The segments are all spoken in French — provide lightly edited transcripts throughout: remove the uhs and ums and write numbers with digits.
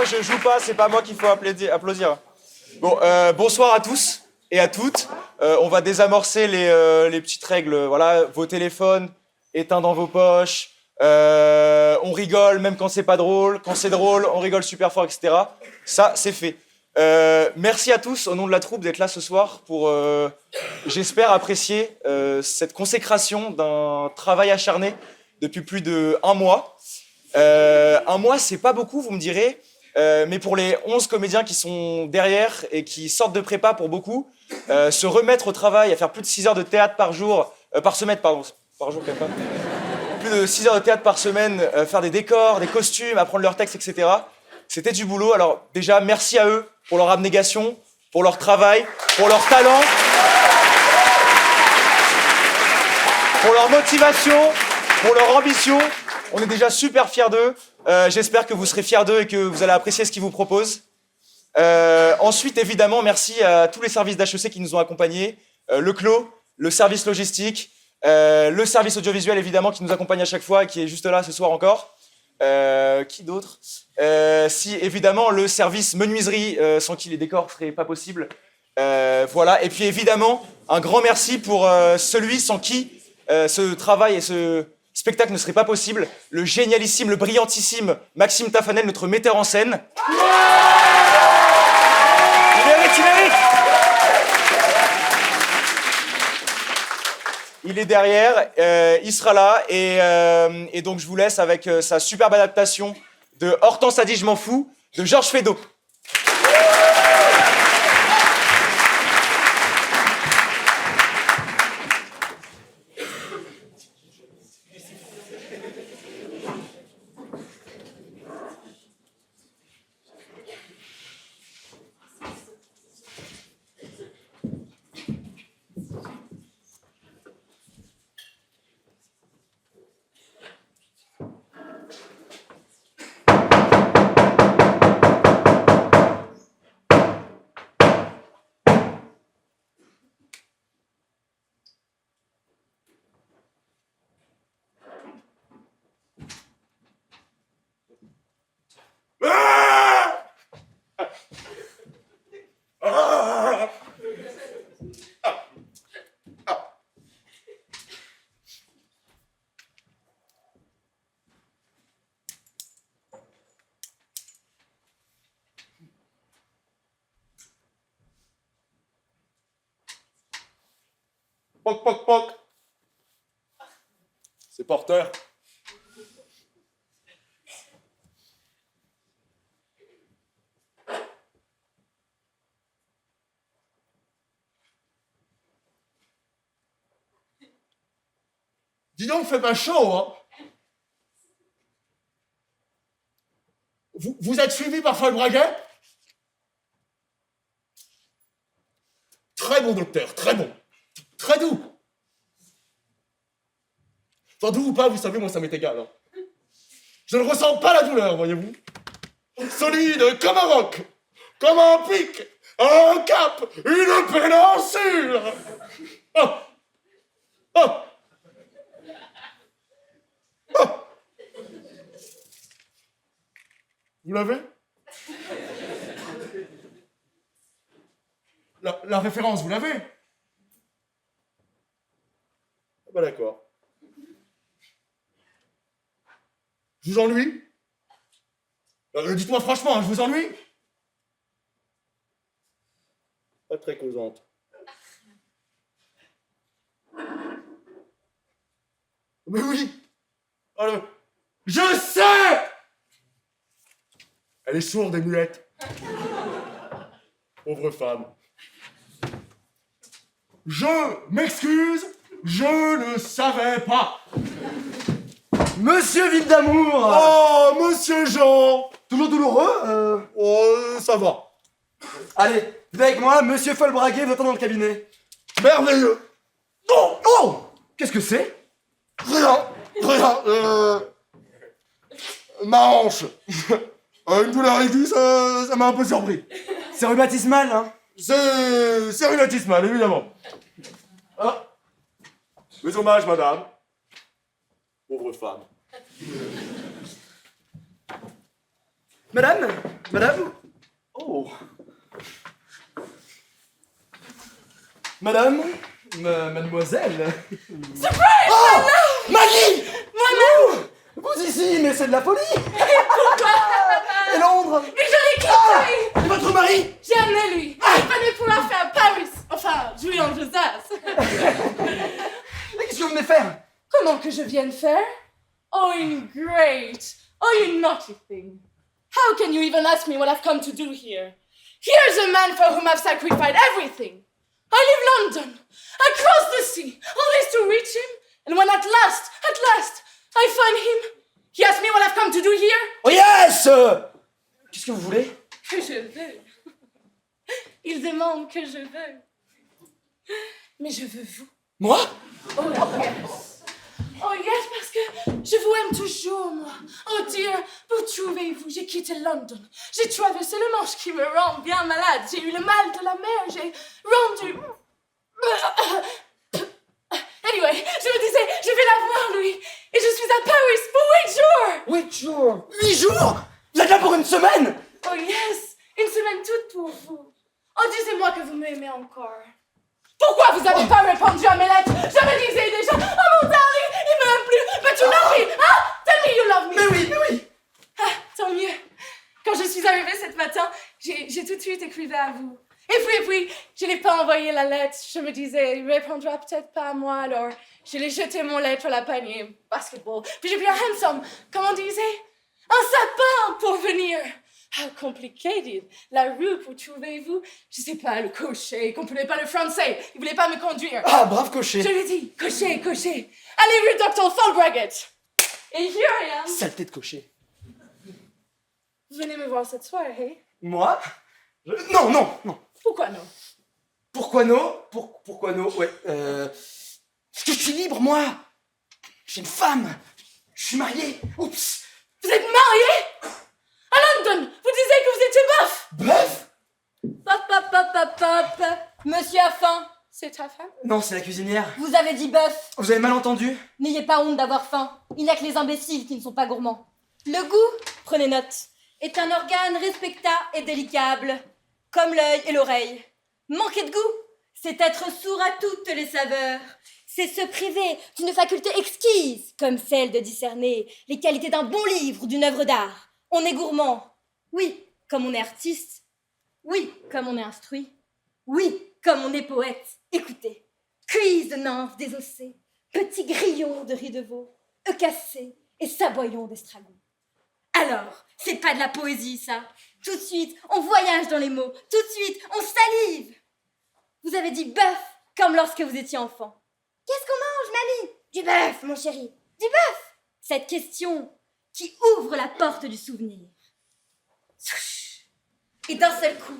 moi je joue pas, c'est pas moi qu'il faut applaudir. Bon, bonsoir à tous et à toutes. On va désamorcer les petites règles. Voilà, vos téléphones éteints dans vos poches. On rigole même quand c'est pas drôle. Quand c'est drôle, on rigole super fort, etc. Ça, c'est fait. Merci à tous au nom de la troupe d'être là ce soir pour, j'espère, apprécier cette consécration d'un travail acharné depuis plus d'1 mois. 1 mois, c'est pas beaucoup, vous me direz, mais pour les 11 comédiens qui sont derrière et qui sortent de prépa pour beaucoup, se remettre au travail, à faire plus de 6 heures de théâtre par jour, par semaine, pardon, par jour quand même pas, plus de 6 heures de théâtre par semaine, faire des décors, des costumes, apprendre leurs textes, etc. C'était du boulot. Alors déjà, merci à eux pour leur abnégation, pour leur travail, pour leur talent, pour leur motivation, pour leur ambition. On est déjà super fiers d'eux. J'espère que vous serez fiers d'eux et que vous allez apprécier ce qu'ils vous proposent. Ensuite, évidemment, merci à tous les services d'HEC qui nous ont accompagnés. Le CLO, le service logistique, le service audiovisuel, évidemment, qui nous accompagne à chaque fois et qui est juste là ce soir encore. Qui d'autre? Si, évidemment, le service menuiserie, sans qui les décors ne seraient pas possibles. Voilà. Et puis, évidemment, un grand merci pour celui sans qui ce travail et ce spectacle ne serait pas possible, le génialissime, le brillantissime Maxime Tafanel, notre metteur en scène. Il mérite. Il est derrière, il sera là, et donc je vous laisse avec sa superbe adaptation de Hortense a dit je m'en fous, de Georges Feydeau. Poc, poc, poc. C'est porteur. Dis donc, fais pas chaud, hein. Vous êtes suivi par Folle Braguet? Très bon docteur, très bon. Très doux. Enfin, doux ou pas, vous savez, moi, ça m'est égal. Hein. Je ne ressens pas la douleur, voyez-vous. Solide comme un roc, comme un pic, un cap, une péninsule. Oh. Oh. Oh. Vous l'avez? La référence, vous l'avez? Ah bah d'accord. Je vous ennuie? Dites-moi franchement, je vous ennuie? Pas très causante. Mais oui! Alors, je sais! Elle est sourde et muette. Pauvre femme. Je m'excuse, je ne savais pas. Monsieur Ville d'Amour! Oh, monsieur Jean! Toujours douloureux Oh, ça va. Allez, venez avec moi, monsieur Folbraguet, vous attend dans le cabinet. Merveilleux! Oh! Oh! Qu'est-ce que c'est? Rien! Ma hanche! Une douleur aiguë, ça m'a un peu surpris. C'est rhumatismal, hein? C'est rhumatismal, évidemment. Ah. Mes hommages, madame. Pauvre femme. Madame? Madame? Oh. Madame? Mademoiselle? Surprise! Oh! Maggie! Moi-même! Vous ici, mais c'est de la folie! Pourquoi? Et Londres? Mais je l'ai quitté! Et votre mari? J'ai amené lui! Il fallait pouvoir faire Paris! Enfin, jouer en Josas! Mais qu'est-ce que vous venez faire? Comment que je vienne faire? Oh, you great! Oh, you naughty thing! How can you even ask me what I've come to do here? Here's a man for whom I've sacrificed everything! I leave London! I cross the sea! All this to reach him! And when at last, I find him, he asks me what I've come to do here? Oh yes! Qu'est-ce que vous voulez? Que je veux. Il demande que je veux. Mais je veux vous. Moi? Oh yes. Oh yes, parce que je vous aime toujours, moi. Oh dear, vous trouvez-vous, j'ai quitté London. J'ai traversé le Manche qui me rend bien malade. J'ai eu le mal de la mer, j'ai rendu... Anyway, je me disais, je vais la voir, lui. Et je suis à Paris pour 8 jours. 8 jours? 8 jours? Vous êtes là pour une semaine? Oh yes, une semaine toute pour vous. Oh, disez-moi que vous m'aimez encore. Pourquoi vous n'avez pas répondu à mes lettres? Je me disais déjà, oh mon darling, il m'aime plus. But you love me, hein? Tell me you love me. Mais oui! Ah, tant mieux. Quand je suis arrivée ce matin, j'ai tout de suite écrit à vous. Et puis, je n'ai pas envoyé la lettre. Je me disais, il répondra peut-être pas à moi, alors je l'ai jeté mon lettre à la panier basketball. Puis j'ai pris un handsome, comme on disait, un sapin pour venir. How complicated. La rue, où trouvez-vous? Je sais pas, le cocher, il comprenait pas le français. Il voulait pas me conduire. Ah, brave cocher! Je lui ai dit, cocher. Allez, rue Dr. Falbraget. Et here I am. Saleté de cocher! Vous venez me voir cette soirée. Moi? Non! Pourquoi non? Pourquoi non? Pourquoi non? Ouais, parce que je suis libre, moi! J'ai une femme! Je suis marié! Oups! Vous êtes marié? À London, vous disiez que vous étiez bof. Bœuf? Pop. Monsieur a faim. C'est ta femme? Non, c'est la cuisinière. Vous avez dit bœuf. Vous avez mal entendu? N'ayez pas honte d'avoir faim. Il n'y a que les imbéciles qui ne sont pas gourmands. Le goût, prenez note, est un organe respectable et délicable, comme l'œil et l'oreille. Manquer de goût, c'est être sourd à toutes les saveurs. C'est se priver d'une faculté exquise, comme celle de discerner les qualités d'un bon livre ou d'une œuvre d'art. On est gourmand. Oui, comme on est artiste. Oui, comme on est instruit. Oui, comme on est poète. Écoutez, cuisse de nymphes désossées, petits grillons de riz de veau, œufs cassés et saboyons d'estragon. Alors, c'est pas de la poésie, ça. Tout de suite, on voyage dans les mots. Tout de suite, on salive. Vous avez dit bœuf, comme lorsque vous étiez enfant. Qu'est-ce qu'on mange, mamie? Du bœuf, mon chéri. Du bœuf. Cette question qui ouvre la porte du souvenir. Souch. Et d'un seul coup,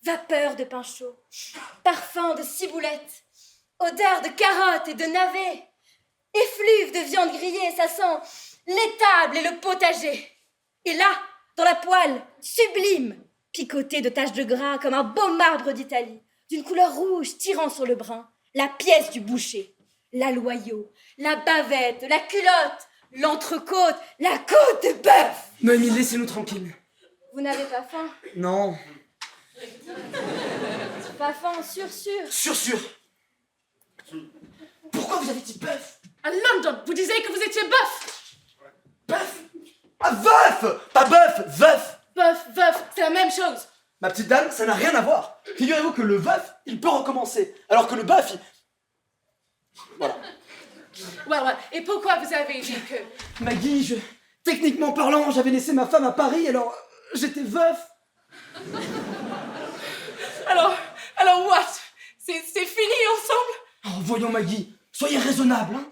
vapeur de pain chaud, parfum de ciboulette, odeur de carottes et de navets, effluve de viande grillée, ça sent l'étable et le potager. Et là, dans la poêle, sublime, picoté de taches de gras comme un beau marbre d'Italie, d'une couleur rouge tirant sur le brun, la pièce du boucher, la loyau, la bavette, la culotte, l'entrecôte, la côte de bœuf. Noémie, laissez-nous tranquilles. Vous n'avez pas faim? Non. Pas faim, sûr. Sûr. Pourquoi vous avez dit bœuf? À London, vous disiez que vous étiez bof. Bœuf? Ah, veuf! Pas bœuf, veuf! Bof, c'est la même chose. Ma petite dame, ça n'a rien à voir. Figurez-vous que le veuf, il peut recommencer. Alors que le bœuf, il... Voilà. Ouais. Et pourquoi vous avez dit que... Maggie, techniquement parlant, j'avais laissé ma femme à Paris, alors j'étais veuf. Alors what? C'est fini ensemble? Oh, voyons Maggie, soyez raisonnable, hein.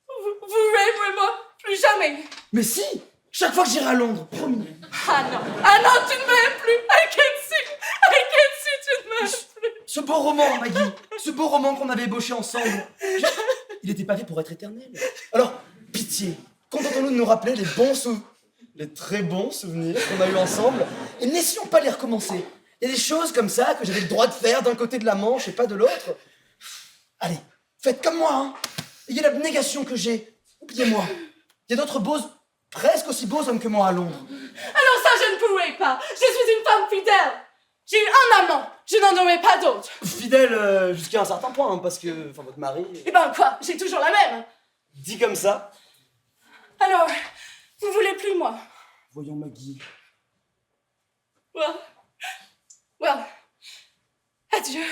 Vous rêverez moi plus jamais. Mais si, chaque fois que j'irai à Londres, promis. Ah non, tu ne m'aimes plus. I can see, tu ne m'aimes plus. Ce beau roman, Maggie, ce beau roman qu'on avait ébauché ensemble, il n'était pas fait pour être éternel. Alors, pitié, contentons-nous de nous rappeler les très bons souvenirs qu'on a eus ensemble, et n'essayons pas de les recommencer. Il y a des choses comme ça que j'avais le droit de faire d'un côté de la Manche et pas de l'autre. Allez, faites comme moi, hein. Ayez l'abnégation que j'ai. Oubliez-moi. Il y a d'autres beaux presque aussi beaux hommes que moi à Londres. Alors ça, je ne pourrais pas. Je suis une femme fidèle. J'ai eu un amant. Je n'en aurai pas d'autre. Fidèle jusqu'à un certain point, hein, parce que votre mari... Eh ben quoi, j'ai toujours la même. Dit comme ça. Alors, vous voulez plus moi? Voyons Maggie. Well, adieu.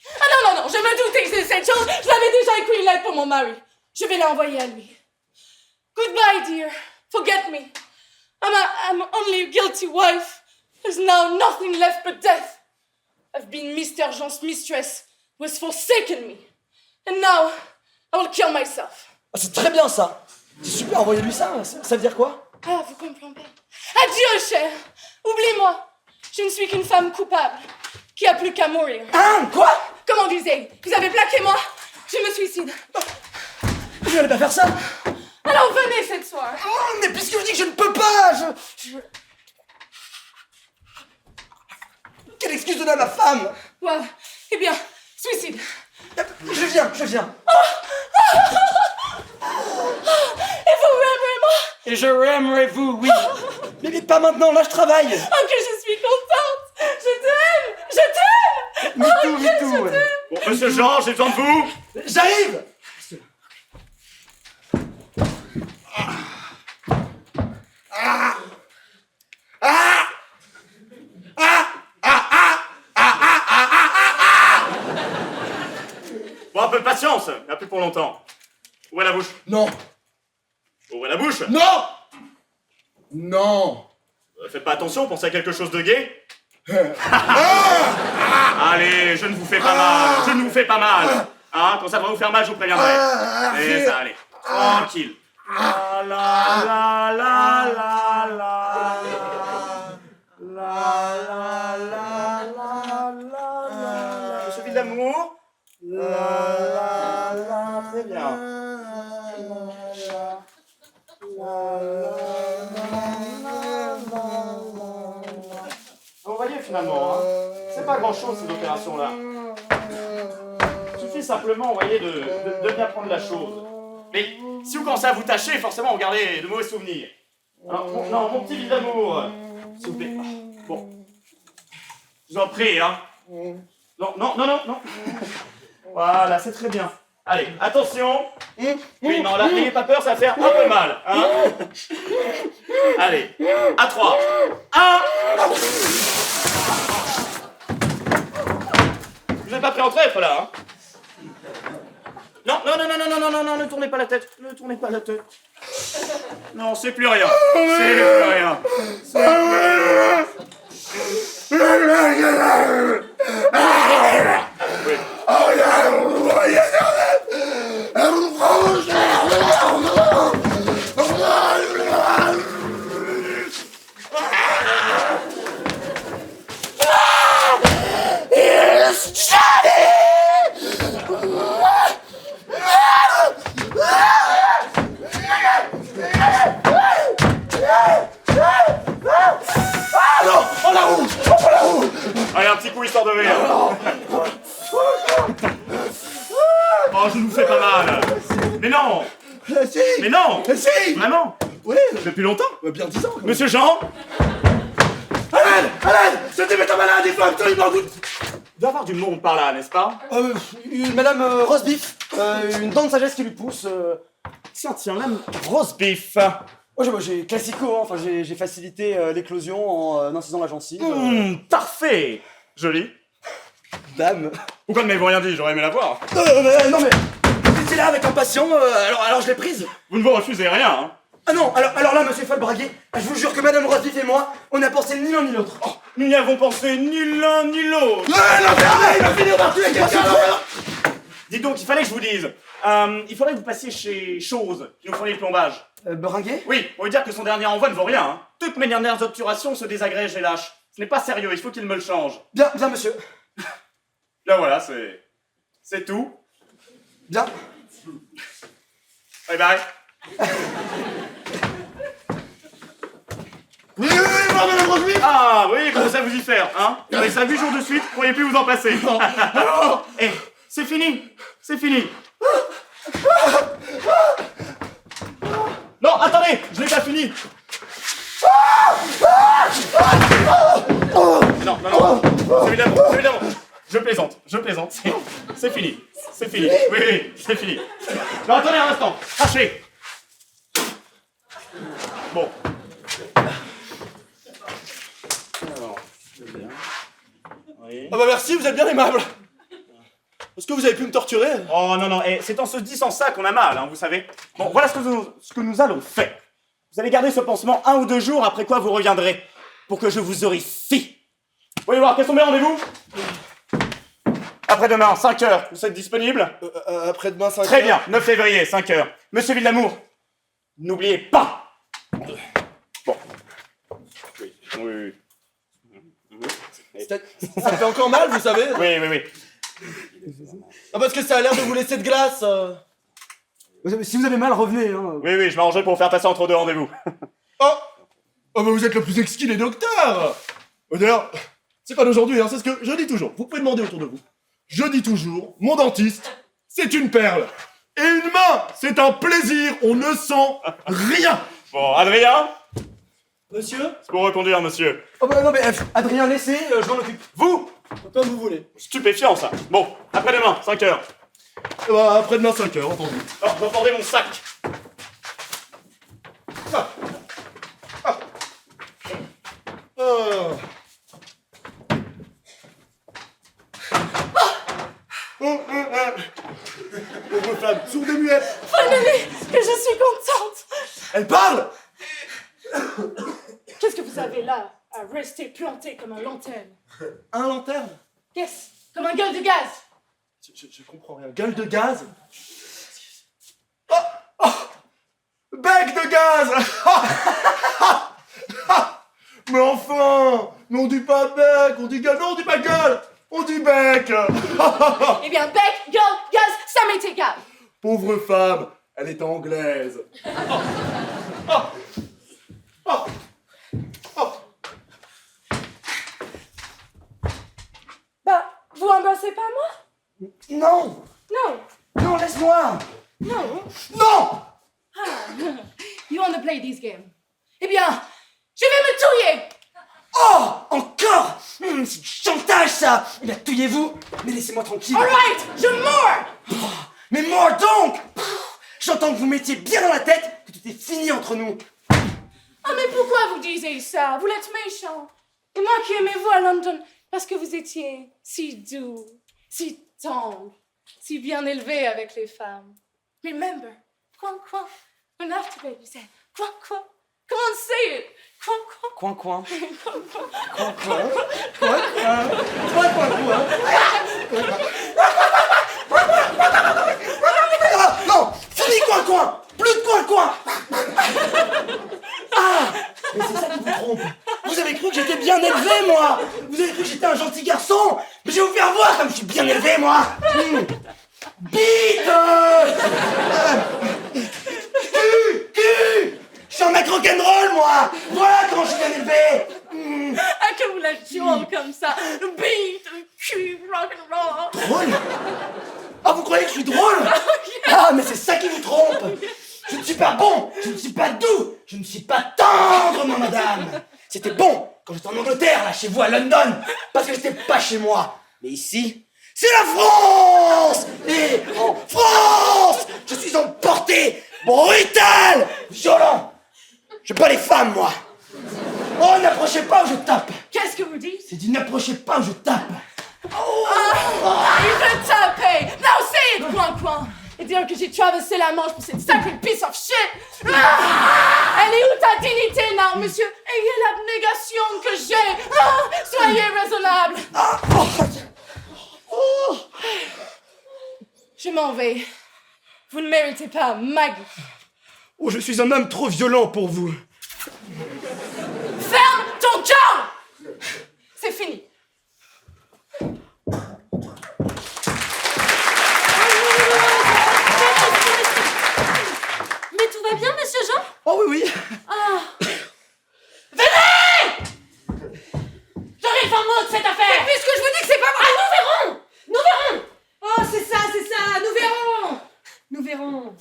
Ah non, je me doutais de cette chose. Je l'avais déjà écrit une lettre pour mon mari. Je vais l'envoyer à lui. Goodbye, dear. Forget me. I'm only a guilty wife. There's now nothing left but death. I've been Mr. Jean's mistress, who has forsaken me. And now, I will kill myself. Ah, c'est très bien ça. C'est super, envoyez-lui ça. Ça veut dire quoi? Ah, vous comprenez pas. Adieu, cher. Oublie-moi. Je ne suis qu'une femme coupable, qui a plus qu'à mourir. Hein? Quoi? Comment disais-vous? Vous avez plaqué moi? Je me suicide. Vous n'allez pas faire ça? Alors venez cette soirée. Oh, mais puisque je dis que je ne peux pas, Quelle excuse donner à ma femme? Well, eh bien, suicide. Je viens. Et vous m'aimerez moi? Et je aimerais vous, oui. Mais pas maintenant, là je travaille. Oh, que je suis contente. Je t'aime. Me too. Bon, monsieur Jean, j'ai besoin de vous. J'arrive. Bon, un peu de patience, il n'y a plus pour longtemps. Ouvrez la bouche. Non. Ouvrez la bouche. Non. Faites pas attention, pensez à quelque chose de gai. Allez, je ne vous fais pas mal. Hein, quand ça va vous faire mal, je vous préviendrai. Allez, ça, allez. Tranquille. Je vis d'amour. Très bien. Vous voyez finalement, hein, c'est pas grand chose ces opérations-là. Il suffit simplement, vous voyez, de bien prendre la chose. Mais si vous commencez à vous tâcher, forcément vous gardez de mauvais souvenirs. Alors, mon petit lit d'amour, s'il vous plaît. Bon. Je vous en prie, hein. Non. Voilà, c'est très bien. Allez, attention. Oui, non, là, n'ayez pas peur, ça va faire un peu mal. Hein. Allez, à 3. 1. Vous n'êtes pas prêt à entrer, là, hein. Non, ne tournez pas la tête. Non, c'est plus rien. Oui. Allez, un petit coup histoire de rire. Oh, je ne vous fais pas mal. Mais non. Si. Mais non. Si. Vraiment. Oui. Depuis longtemps. Bien 10 ans. Quand même. Monsieur Jean. Alain, c'était méta malade, il faut absolument doute. Il doit y avoir du monde par là, n'est-ce pas? Madame Roastbeef, une dent de sagesse qui lui pousse. Tiens, là, roast beef. Moi j'ai classico, hein. Enfin j'ai facilité l'éclosion en incisant la gencive. Parfait. Joli. Dame. Pourquoi ne m'avez rien dit? J'aurais aimé la voir. Non mais, j'étais là avec impatient, alors je l'ai prise. Vous ne vous refusez rien, hein? Ah non, alors là, monsieur Folbraguet, je vous jure que Madame Roastbeef et moi, on n'a pensé ni l'un ni l'autre. Oh. Nous n'y avons pensé ni l'un ni l'autre. Il va finir par tuer quelqu'un. Dites donc, il fallait que je vous dise. Il faudrait que vous passiez chez Chose, qui nous fournit le plombage. Beringuet? Oui, on veut dire que son dernier envoi ne vaut rien. Hein. Toutes mes dernières obturations se désagrègent et lâchent. Ce n'est pas sérieux, il faut qu'il me le change. Bien, monsieur. Là voilà, c'est tout. Bien. Bye bye. Oui, Madame Roastbeef. Ah oui, comment ça vous y faire, hein? Avec ça 8 jours de suite, vous pourriez plus vous en passer. Eh, c'est fini. Non, attendez, je l'ai pas fini. Non, évidemment. Je plaisante. C'est fini. C'est fini. Oui, c'est fini. Non, attendez un instant. Lâchez. Bon. Alors, bien. Oui. Ah bah merci, vous êtes bien aimable. Est-ce que vous avez pu me torturer? Oh non, et c'est en se disant ça qu'on a mal, hein, vous savez. Bon, voilà ce que nous allons faire. Vous allez garder ce pansement 1 ou 2 jours, après quoi vous reviendrez, pour que je vous horrifie. Voyez voir, quels sont mes rendez-vous? Après-demain, 5h, vous êtes disponible? Après-demain, 5 Très bien, 9 février, 5h. Monsieur Villamour, n'oubliez pas. Bon. Oui. Ça fait encore mal, vous savez? Oui. Ah, parce que ça a l'air de vous laisser de glace. Si vous avez mal, revenez. Hein. Oui, je m'arrangerai pour vous faire passer entre 2 rendez-vous. Oh, bah vous êtes le plus exquis des docteurs. D'ailleurs, c'est pas d'aujourd'hui, hein, c'est ce que je dis toujours. Vous pouvez demander autour de vous. Je dis toujours, mon dentiste, c'est une perle. Et une main, c'est un plaisir, on ne sent rien. Bon, Adrien, Monsieur? c'est pour reconduire, monsieur. Oh bah non mais Adrien, laissez, je m'en occupe. Vous, Comme vous voulez. stupéfiant ça. Bon, après-demain, 5h. Bah, après-demain, 5h, entendu. Alors, j'entendais mon sac. Pauvre femme, sourde et muette. Finally, que je suis contente. Elle parle. Qu'est-ce que vous avez là à rester planté comme un lanterne? Un lanterne. Qu'est-ce? Comme un gueule de gaz. Je comprends rien. Gueule de gaz. Oh, bec de gaz. Mais enfin, mais on dit pas bec, on dit gueule. Non, on dit pas gueule, on dit bec. Eh bien, bec, gueule, gaz, ça m'est égal. Pauvre femme, elle est anglaise. Bah, vous embrassez pas moi? Non. Non. Non, laisse-moi. Non. Non. You want to play this game? Eh bien, je vais me touiller. Oh, encore. C'est du chantage ça. Eh bien, touillez-vous, mais laissez-moi tranquille. Alright, je mords. Mais moi donc. J'entends que vous mettiez bien dans la tête que tout est fini entre nous. Ah, mais pourquoi vous disiez ça? Vous êtes méchant. Et moi qui aimais vous à London, parce que vous étiez si doux, si tendre, si bien élevé avec les femmes. Remember, coin, coin. An after baby said, coin, coin. Come on, say it. Coin, coin. Ah, non, fini coin. Plus de coin. Ah, mais c'est ça qui vous trompe. Vous avez cru que j'étais bien élevé, moi. Vous avez cru que j'étais un gentil garçon. Mais je vais vous faire voir comme je suis bien élevé, moi. Bite. Cul. Je suis un mec rock'n'roll, moi. Voilà comment je suis bien élevé. Ah, que vous la jouez comme ça. Beat, cul, rock'n'roll. Drôle. Ah, vous croyez que je suis drôle? Ah, mais c'est ça qui vous trompe. Je ne suis pas bon, je ne suis pas doux, je ne suis pas tendre, ma madame. C'était bon quand j'étais en Angleterre, là, chez vous, à London, parce que j'étais pas chez moi. Mais ici, c'est la France. Et en France, je suis emporté, brutal, violent. Je bats les femmes, moi. Oh, n'approchez pas ou je tape. Qu'est-ce que vous dites? C'est dit n'approchez pas ou je tape. Il veut taper. Now say it, coin. Et dire que j'ai traversé la Manche pour cette sacrée piece of shit. Elle est où ta dignité, now, monsieur? Ayez l'abnégation que j'ai. Soyez raisonnable. Je m'en vais. Vous ne méritez pas, Maggie. Oh, je suis un homme trop violent pour vous. Ferme ton cœur. C'est fini. Mais tout va bien, monsieur Jean? Oh oui. Ah, Venez! J'arrive un mot de cette affaire. Puisque je vous dis que c'est pas vrai. Ah, nous verrons. oh, c'est ça, nous verrons.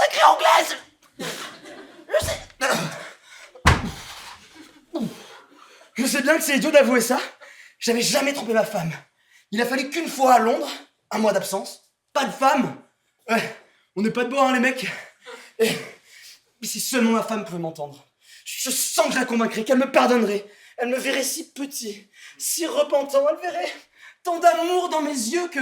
Sacrée anglaise! Je sais bien que c'est idiot d'avouer ça. J'avais jamais trompé ma femme. Il a fallu qu'une fois à Londres, 1 mois d'absence, pas de femme. Ouais, on n'est pas de beau, hein, les mecs. Mais si seulement ma femme pouvait m'entendre. Je sens que je la convaincrais, qu'elle me pardonnerait. Elle me verrait si petit, si repentant. Elle verrait tant d'amour dans mes yeux que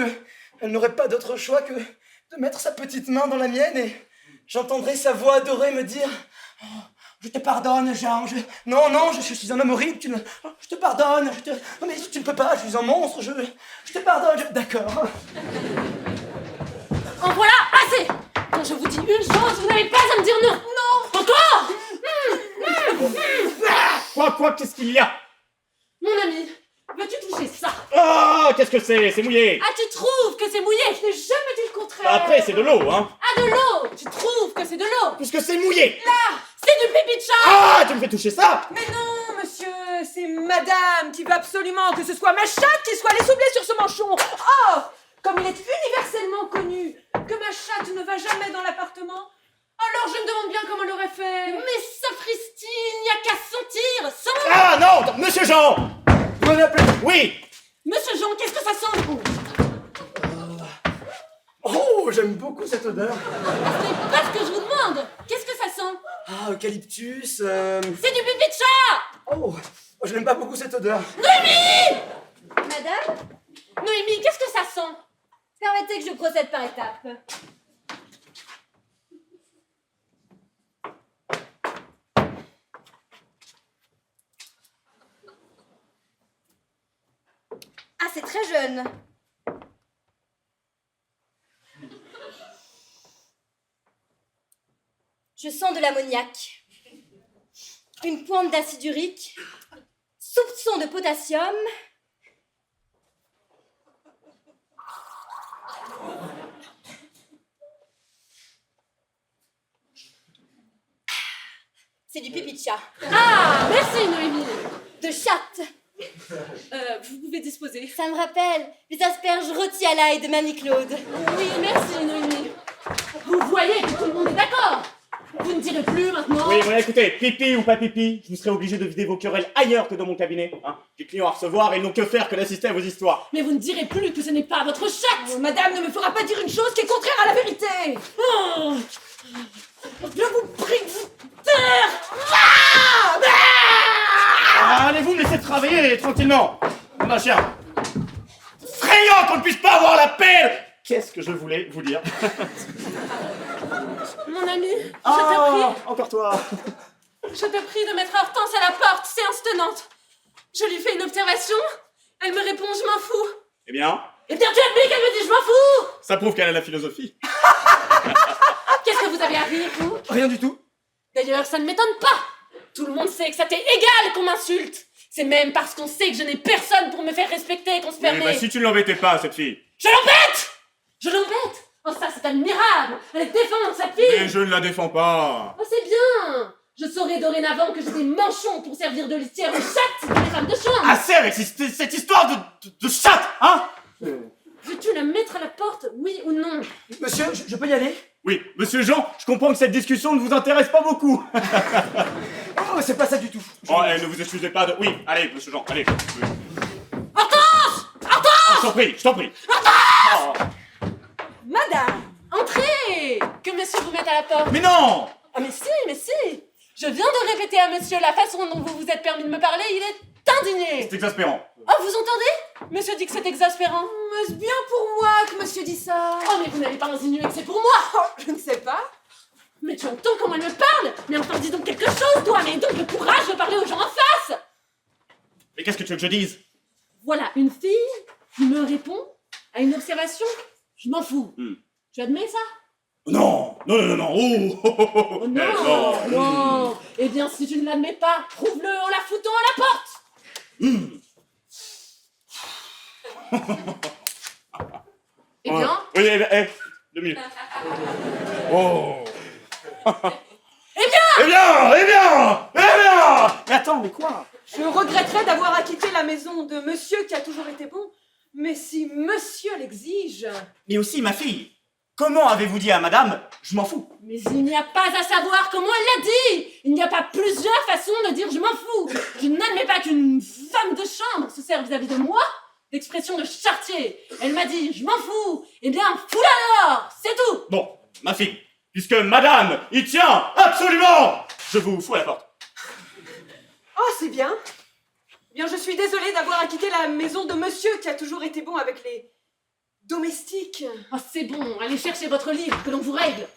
elle n'aurait pas d'autre choix que de mettre sa petite main dans la mienne et j'entendrais sa voix adorée me dire oh, je te pardonne, Jean. Non, je suis un homme horrible. Je te pardonne. Non mais tu ne peux pas. Je suis un monstre. Je te pardonne. D'accord. En voilà assez! Quand je vous dis une chose, vous n'avez pas à me dire non! Non! Encore! Quoi, qu'est-ce qu'il y a? Mon ami, veux-tu toucher ça? Oh, qu'est-ce que c'est? C'est mouillé. Ah, tu trouves que c'est mouillé? Je n'ai jamais dit le contraire! Après, c'est de l'eau, hein. Ah, de l'eau! Tu trouves que c'est de l'eau? Puisque c'est mouillé. Là! C'est du pipi de chat! Ah, tu me fais toucher ça? Mais non, monsieur, c'est madame qui veut absolument que ce soit ma chatte qui soit l'essoufflée sur ce manchon. Oh, comme il est universellement connu que ma chatte ne va jamais dans l'appartement, Alors je me demande bien comment elle aurait fait. Mais sapristi, il n'y a qu'à sentir! Sens! Ah non, monsieur Jean. Vous m'avez appelé? Oui. Monsieur Jean, qu'est-ce que ça sent le coup? Oh, j'aime beaucoup cette odeur. C'est pas ce que je vous demande! Qu'est-ce que ça sent? Ah, eucalyptus. C'est du pipi de chat! Oh, je n'aime pas beaucoup cette odeur. Madame, Noémie, qu'est-ce que ça sent? permettez que je procède par étapes. Ah, c'est très jeune. Je sens de l'ammoniac, une pointe d'acide urique, soupçon de potassium. C'est du pipi de chat. Ah, merci Noémie! De chatte. Vous pouvez disposer. Ça me rappelle les asperges rôties à l'ail de Mamie Claude. Oui, merci Noémie. Vous voyez que tout le monde est d'accord. Vous ne direz plus maintenant. Oui, bon, écoutez, pipi ou pas pipi, je vous serai obligé de vider vos querelles ailleurs que dans mon cabinet. Hein. Des clients à recevoir et ils n'ont que faire que d'assister à vos histoires. Mais vous ne direz plus que ce n'est pas votre chatte. madame ne me fera pas dire une chose qui est contraire à la vérité. Oh, Je vous prie de vous taire. Ah, allez-vous me laisser travailler tranquillement. Ma chère. Effrayant qu'on ne puisse pas avoir la paix. Qu'est-ce que je voulais vous dire? mon ami, Ah, encore toi. je te prie de mettre Hortense à la porte, séance tenante. Je lui fais une observation, elle me répond je m'en fous. Eh bien, Eh bien tu admets qu'elle me dit je m'en fous. ça prouve qu'elle a la philosophie. Qu'est-ce que vous avez à rire, vous? Rien du tout. D'ailleurs, ça ne m'étonne pas. Tout le monde sait que ça t'est égal qu'on m'insulte. C'est même parce qu'on sait que je n'ai personne pour me faire respecter qu'on se Oui, permet. bah si tu ne l'embêtais pas, cette fille. Je l'embête! Je l'embête! Oh ça c'est admirable! Elle défend cette fille! Mais je ne la défends pas. Oh c'est bien! Je saurai dorénavant que j'ai des manchons pour servir de litière aux chattes et des femmes de chambre! Assez avec cette histoire de chatte, hein? Veux-tu la mettre à la porte, oui ou non? Monsieur, je peux y aller? Oui, monsieur Jean, je comprends que cette discussion ne vous intéresse pas beaucoup. Oh, c'est pas ça du tout. Oh, ne vous excusez pas de... Oui, allez, monsieur Jean, allez. Hortense! Je t'en prie, je t'en prie. Oh. Madame, Entrez! Que monsieur vous mette à la porte! Mais non! Ah mais si! Je viens de répéter à monsieur la façon dont vous vous êtes permis de me parler, il est indigné! C'est exaspérant. Oh, vous entendez? Monsieur dit que c'est exaspérant. est-ce bien pour moi que monsieur dit ça? Oh, mais vous n'allez pas insinuer que c'est pour moi! Oh, je ne sais pas. Mais tu entends comment elle me parle? Mais enfin, dis donc quelque chose, toi! Mais donc le courage de parler aux gens en face! Mais qu'est-ce que tu veux que je dise? Voilà, une fille qui me répond à une observation, je m'en fous. Tu admets ça? Non, oh, oh, oh, oh. Oh non, non! Eh bien, si tu ne l'admets pas, prouve-le en la foutant à la porte! Eh bien, Oui, 2 minutes. Oh. eh bien! Eh bien! Mais attends, mais quoi? Je regretterais d'avoir acquitté la maison de monsieur qui a toujours été bon, mais si monsieur l'exige... Mais aussi ma fille. comment avez-vous dit à madame « je m'en fous » Mais il n'y a pas à savoir comment elle l'a dit. Il n'y a pas plusieurs façons de dire je m'en fous. Je n'admets pas qu'une femme de chambre se serve vis-à-vis de moi d'expression de charretier. Elle m'a dit je m'en fous. Eh bien, fous-la dehors, c'est tout. Bon, ma fille, puisque madame y tient absolument, je vous fous à la porte. Oh, c'est bien. Eh bien, je suis désolée d'avoir à quitter la maison de monsieur qui a toujours été bon avec les domestiques. Oh, c'est bon, allez chercher votre livre que l'on vous règle.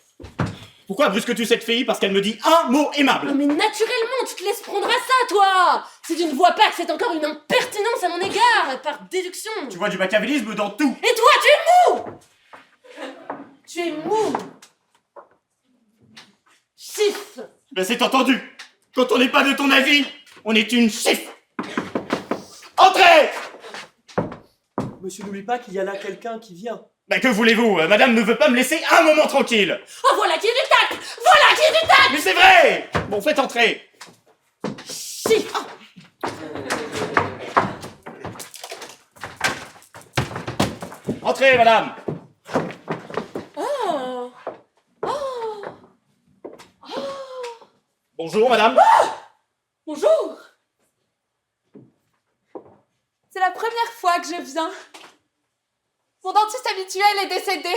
Pourquoi brusques-tu cette fille parce qu'elle me dit un mot aimable? Oh, mais naturellement, tu te laisses prendre à ça, toi. Si tu ne vois pas que c'est encore une impertinence à mon égard, par déduction. Tu vois du machiavélisme dans tout. Et toi, tu es mou. Tu es mou. Chiffre. Ben c'est entendu. Quand on n'est pas de ton avis, on est une chiffre. Entrez! Monsieur, n'oublie pas qu'il y a là quelqu'un qui vient. Ben que voulez-vous? Madame ne veut pas me laisser un moment tranquille. Oh, voilà qui est du tact. Voilà qui est du tact. Mais c'est vrai! Bon, faites entrer. Chiffre. Entrez, madame. Oh. Oh. Oh. Bonjour, madame. Bonjour. C'est la première fois que je viens. Mon dentiste habituel est décédé.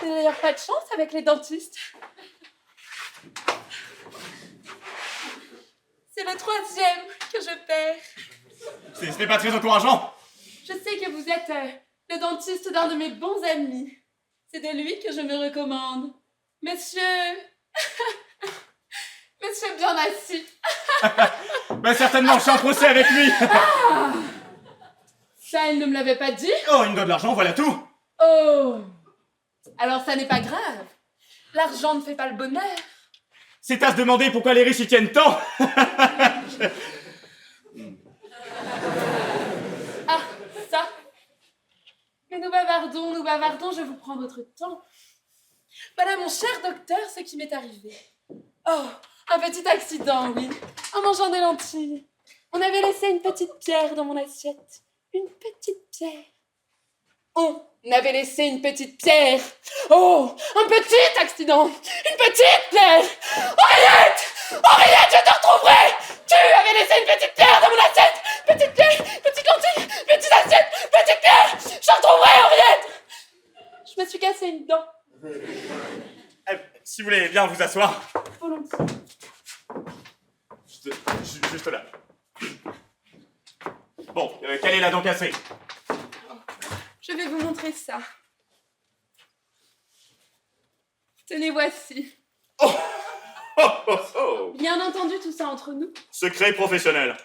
J'ai d'ailleurs pas de chance avec les dentistes. C'est le 3e que je perds. Ce n'est pas très encourageant. Je sais que vous êtes le dentiste d'un de mes bons amis. C'est de lui que je me recommande. Monsieur... Monsieur bien assis. Ben certainement, je suis en procès avec lui. Ça, elle ne me l'avait pas dit. Oh, il me donne de l'argent, voilà tout. Oh. Alors ça n'est pas grave. L'argent ne fait pas le bonheur. C'est à se demander pourquoi les riches y tiennent tant. Ah, ça. Mais nous bavardons, je vous prends votre temps. Voilà, mon cher docteur, ce qui m'est arrivé. Oh, un petit accident, oui. En mangeant des lentilles. On avait laissé une petite pierre dans mon assiette. Une petite pierre. On avait laissé une petite pierre. Oh, un petit accident. Une petite pierre. Henriette! Henriette, je te retrouverai! Tu avais laissé une petite pierre dans mon assiette. Petite pierre, petite lentille, petite assiette, petite pierre. Je retrouverai, Henriette! Je me suis cassé une dent. Si vous voulez bien vous asseoir. Volontiers. Juste là. Bon, quelle est la dent cassée? Je vais vous montrer ça. Tenez, voici. Oh, oh, oh. Bien entendu, tout ça entre nous. Secret professionnel.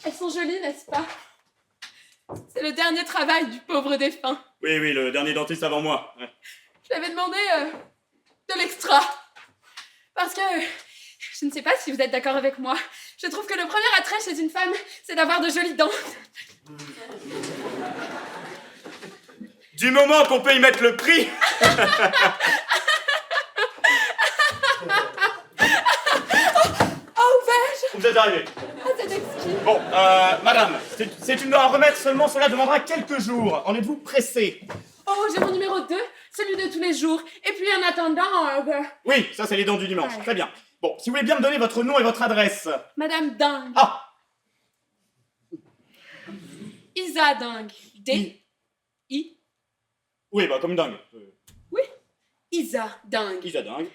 Elles sont jolies, n'est-ce pas? C'est le dernier travail du pauvre défunt. Oui, oui, le dernier dentiste avant moi. Ouais. Je l'avais demandé de l'extra. Parce que, je ne sais pas si vous êtes d'accord avec moi, je trouve que le premier attrait chez une femme, c'est d'avoir de jolies dents. Du moment qu'on peut y mettre le prix. Oh, vais-je? Vous êtes arrivé. Ah, c'est exquis. Bon, madame, c'est une à remettre, seulement cela demandera quelques jours. En êtes-vous pressée? Oh, j'ai mon numéro 2, celui de tous les jours. Et puis en attendant, Oui, ça c'est les dents du dimanche. Ouais. Très bien. Bon, si vous voulez bien me donner votre nom et votre adresse. Madame Dingue. Ah, Isa Dingue. D-I. oui, bah comme dingue. Isa Dingue. Isa dingue.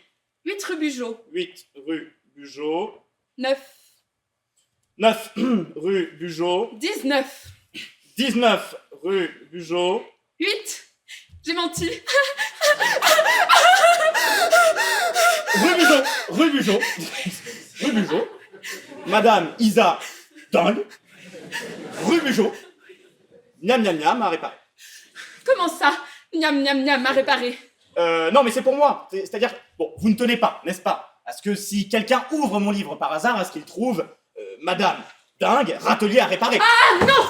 8 rue Bugeaud. 8 rue Bugeaud. 9. 9 rue Bugeaud. 19. 19 rue Bugeaud. 8. J'ai menti. Rue Bugeaud. Rue Bugeaud. Rue Bugeaud. Madame Isa dingue. Rue Bugeaud. Miam miam miam à réparer. Comment ça? Miam miam miam à réparer. Non, mais c'est pour moi. C'est-à-dire, bon, vous ne tenez pas, n'est-ce pas? Parce que si quelqu'un ouvre mon livre par hasard, à ce qu'il trouve Madame dingue, râtelier à réparer. Ah non!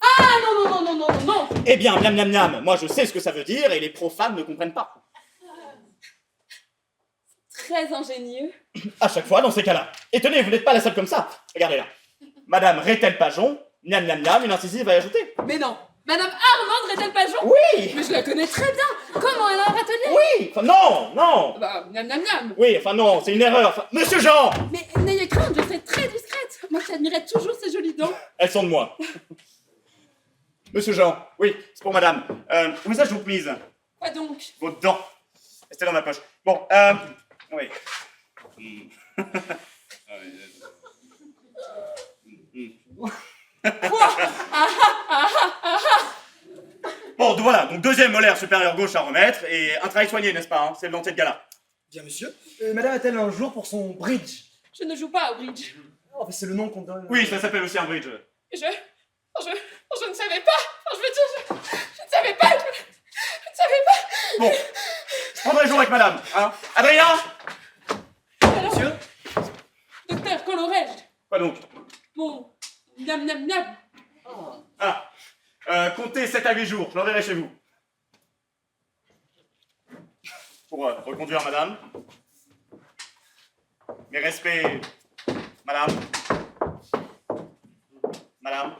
Ah non, non, non, non, non, non! Eh bien, miam miam miam, moi je sais ce que ça veut dire et les profanes ne comprennent pas. Très ingénieux. À chaque fois dans ces cas-là. Et tenez, vous n'êtes pas la seule comme ça. Regardez là. Madame Rétel Pajon, Miam miam miam, une incisive va y ajouter. Mais non, Madame Armande Rétel-Pajon. Oui. Mais je la connais très bien. Comment elle a un râtelier? Oui. Enfin non, non. Bah, miam miam miam. Oui, enfin non, c'est une erreur. Enfin, Monsieur Jean. Mais n'ayez crainte, je serai très discrète. Moi qui admirais toujours ces jolies dents. Elles sont de moi. Monsieur Jean, oui, c'est pour madame. Où est-ce que je vous prise? Quoi donc? Vos dents. Restez dans ma poche. Bon, oui. Bon, voilà, donc deuxième molaire supérieur gauche à remettre, et un travail soigné, n'est-ce pas, hein? C'est le dentier de gala. Bien, monsieur. Madame a-t-elle un jour pour son bridge? Je ne joue pas au bridge. Oh, c'est le nom qu'on donne. Oui, ça s'appelle aussi un bridge. Je ne savais pas. Enfin, je veux dire, je ne savais pas. Je ne savais pas. Bon, je prendrai jour avec madame, hein? Adrien! Alors, Monsieur? docteur, quand l'aurais-je? Quoi donc? Bon, miam miam miam. Ah, comptez 7 à 8 jours, je l'enverrai chez vous. Pour reconduire madame. Mes respects, madame. Madame.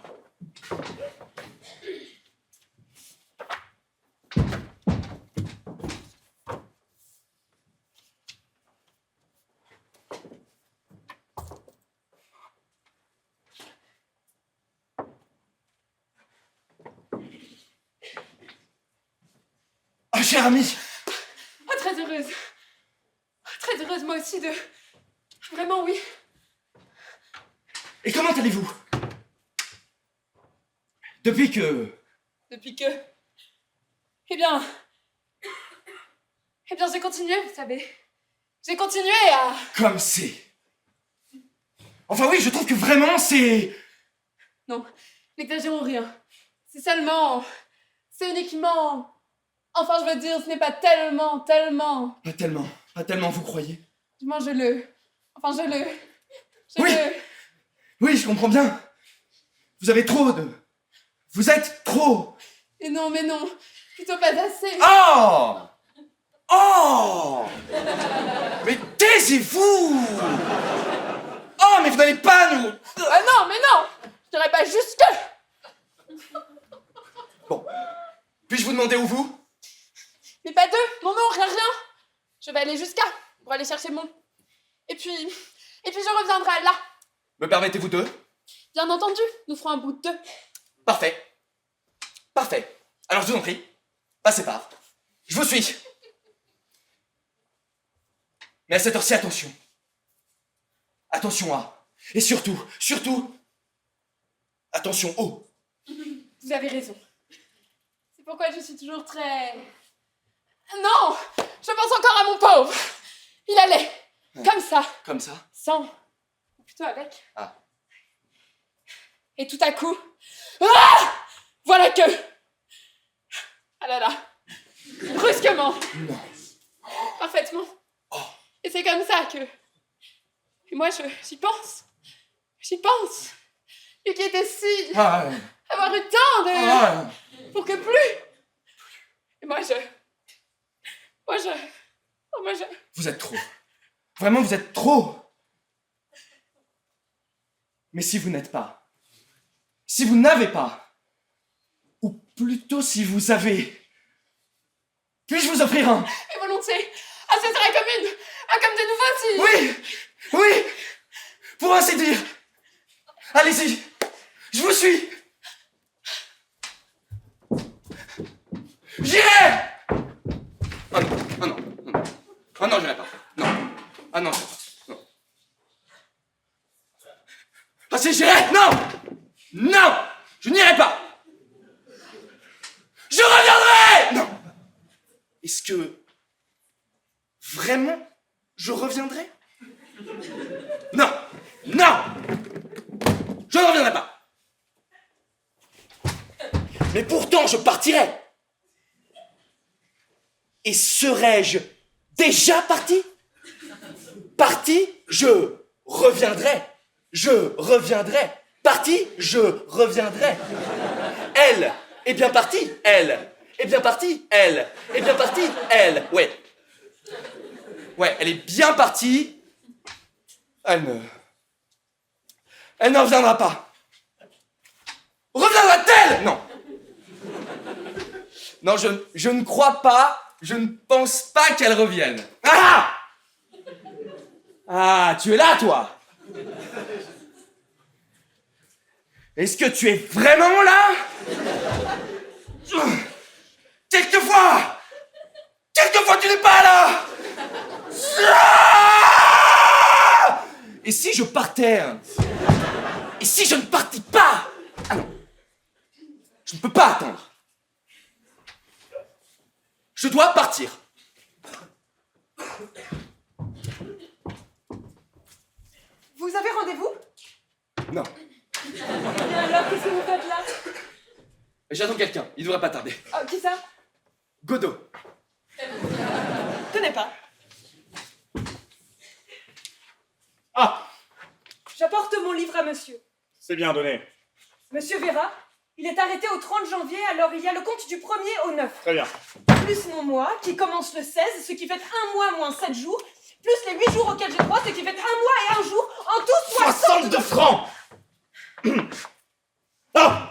Ah, cher ami! Ah, très heureuse. Très heureuse, moi aussi, de... Vraiment, oui. Et comment allez-vous? Depuis que... Depuis que... Eh bien, j'ai continué, vous savez. J'ai continué à... Comme c'est... Enfin oui, je trouve que vraiment c'est... Non, n'exagérons rien. C'est seulement... C'est uniquement... Enfin, je veux dire, ce n'est pas tellement... Pas tellement, vous croyez? Du moins, je le... Oui. Oui, je comprends bien. Vous avez trop de... Vous êtes trop... Et non, mais non. Plutôt pas assez. Oh! Oh! Mais taisez-vous! Oh, mais vous n'allez pas nous... Ah non, mais non. Je dirais pas jusque. Bon. Puis-je vous demander où vous? Mais pas deux. Non, rien. Je vais aller jusqu'à... Pour aller chercher mon... Et puis je reviendrai là. Me permettez-vous deux? Bien entendu, nous ferons un bout de deux. Parfait. Alors je vous en prie, passez par. Je vous suis. Mais à cette heure-ci, attention. Attention à... Et surtout, attention au... Vous avez raison. C'est pourquoi je suis toujours très... Non! Je pense encore à mon pauvre. Il allait, comme ça, Comme ça? sans... Ou plutôt avec. Ah. Et tout à coup... Ah! Voilà que... Ah là là. Brusquement. Non. Parfaitement. Oh. Et c'est comme ça que... Et moi, j'y pense. Et qui était si... Ah, Avoir eu tant de... ah, Pour que plus... Et moi, je... vous êtes trop. Vraiment, vous êtes trop. Mais si vous n'êtes pas, si vous n'avez pas, ou plutôt si vous avez, puis-je vous offrir un... Et volontiers. Ah, ce serait comme de nouveau si... Oui, pour ainsi dire. Allez-y, je vous suis. J'irai. Oh non, j'irai pas. Non. Ah non, j'irai pas. Non. Ah si, j'irai. Non, je n'irai pas. Je reviendrai. Non. Est-ce que vraiment je reviendrai? Non, je ne reviendrai pas. Mais pourtant, je partirai. Et serais-je déjà parti? Parti, je reviendrai. Parti, je reviendrai. Elle est bien partie. Elle est bien partie. Ouais. Ouais, elle est bien partie. Elle ne reviendra pas. Reviendra-t-elle? Non. Non, je ne crois pas, je ne pense pas qu'elle revienne. Ah! Ah, tu es là, toi? Est-ce que tu es vraiment là? Quelquefois tu n'es pas là. Ah! Et si je partais? Et si je ne partis pas? Ah non, je ne peux pas attendre. Je dois partir. Vous avez rendez-vous? Non, Et alors, qu'est-ce que vous faites là? j'attends quelqu'un, il devrait pas tarder. Oh, qui ça? Godot. Tenez pas. Ah, J'apporte mon livre à monsieur. c'est bien donné. Monsieur verra, il est arrêté au 30 janvier, alors il y a le compte du 1er au 9. Très bien. Plus mon mois, qui commence le 16, ce qui fait 1 mois moins 7 jours, plus les 8 jours auxquels j'ai droit, ce qui fait 1 mois et 1 jour, en tout 62 francs. Ah,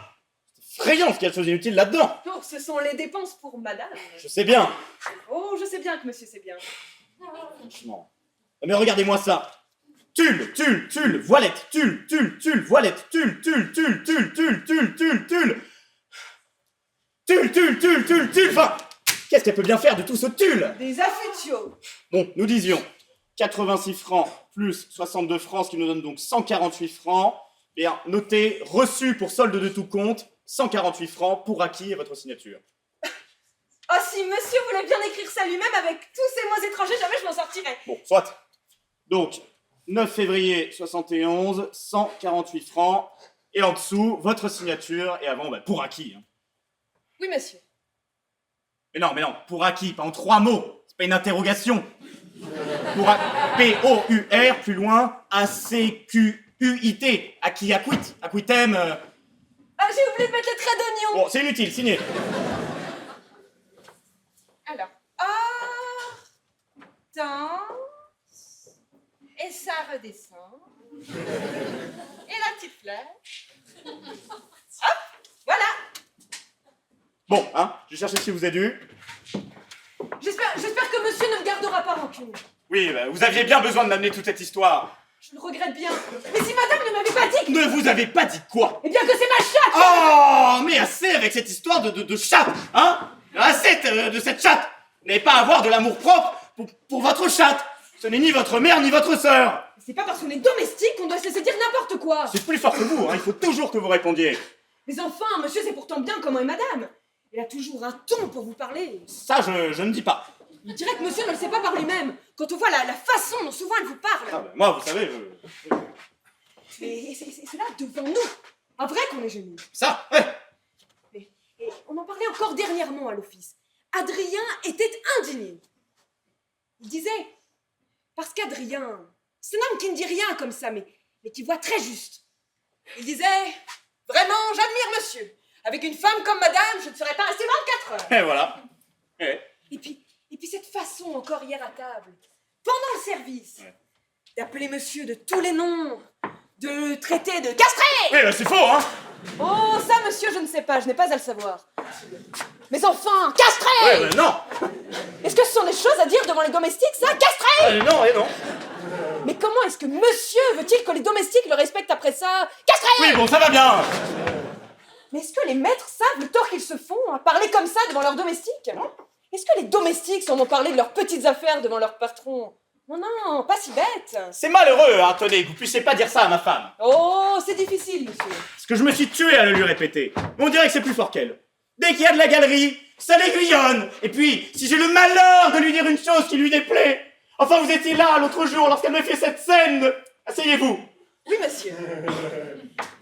c'est effrayant ce qu'il y a de choses inutiles là-dedans. Non, ce sont les dépenses pour madame. Je sais bien, Oh, je sais bien que monsieur sait bien. franchement. Mais regardez-moi ça. Tulle, tulle, tulle, voilette, tulle, tulle, tulle, voilette, tulle, tulle, tulle, tulle, tulle, tulle, tulle, tulle. Tulle, tulle, tulle, tulle, tulle. Enfin, qu'est-ce qu'elle peut bien faire de tout ce tulle? Des affutiaux. Bon, nous disions 86 francs plus 62 francs, ce qui nous donne donc 148 francs. Bien, notez, reçu pour solde de tout compte, 148 francs pour acquis et votre signature. Oh, si monsieur voulait bien écrire ça lui-même avec tous ces mots étrangers, jamais je m'en sortirais. Bon, soit. Donc, 9 février 71, 148 francs. Et en dessous, votre signature. Et avant, bah, pour acquis. Hein. Oui, monsieur. Mais non, pour acquis, pas en 3 mots. C'est pas une interrogation. P-O-U-R, plus loin, A-C-Q-U-I-T. Acquis, acquit, acquitem. Ah, j'ai oublié de mettre le trait d'oignon. Bon, c'est inutile, signez. Alors, attends. Et ça redescend. Et la petite flèche. Hop, voilà. Bon, hein, je cherche ce qui vous est dû. J'espère que monsieur ne me gardera pas rancune. Oui, bah, vous aviez bien besoin de m'amener toute cette histoire. Je le regrette bien. Mais si madame ne m'avait pas dit que... Ne vous avez pas dit quoi? Eh bien que c'est ma chatte. Oh, mais assez avec cette histoire de chatte, hein? Assez de cette chatte. Vous n'avez pas à avoir de l'amour propre pour votre chatte. Ce n'est ni votre mère ni votre sœur. C'est pas parce qu'on est domestique qu'on doit se laisser dire n'importe quoi. C'est plus fort que vous, hein. Il faut toujours que vous répondiez. Mais enfin, monsieur sait pourtant bien comment est madame. Elle a toujours un ton pour vous parler. Ça, je ne dis pas. On dirait que monsieur ne le sait pas par lui-même. Quand on voit la façon dont souvent elle vous parle. Ah, bah, moi, vous savez, Et c'est cela devant nous. Un vrai qu'on est gêné. ça, ouais. Et on en parlait encore dernièrement à l'office. Adrien était indigné. Il disait, parce qu'Adrien, c'est un homme qui ne dit rien comme ça, mais qui voit très juste. Il disait, vraiment, j'admire monsieur. Avec une femme comme madame, je ne serais pas resté 24 heures. Et voilà. Ouais. Et puis cette façon, encore hier à table, pendant le service, Ouais. d'appeler monsieur de tous les noms, de le traiter de castré. Oui, bah, c'est faux, hein. Oh, ça, monsieur, je ne sais pas, je n'ai pas à le savoir. Mais enfin, castré. Ouais, bah, non. Est-ce que ce sont des choses à dire devant les domestiques, ça, castré? Non, et non. Mais comment est-ce que monsieur veut-il que les domestiques le respectent après ça? Castré. Oui, bon, ça va bien. Mais est-ce que les maîtres savent le tort qu'ils se font à parler comme ça devant leurs domestiques? Est-ce que les domestiques s'en vont parler de leurs petites affaires devant leur patron? Non, pas si bête. C'est malheureux, hein, tenez, que vous puissiez pas dire ça à ma femme. Oh, c'est difficile, monsieur. Parce que je me suis tué à le lui répéter. Mais on dirait que c'est plus fort qu'elle. Dès qu'il y a de la galerie, ça l'aiguillonne. Et puis, si j'ai le malheur de lui dire une chose qui lui déplaît. Enfin, vous étiez là l'autre jour lorsqu'elle me fait cette scène. Asseyez-vous. Oui, monsieur.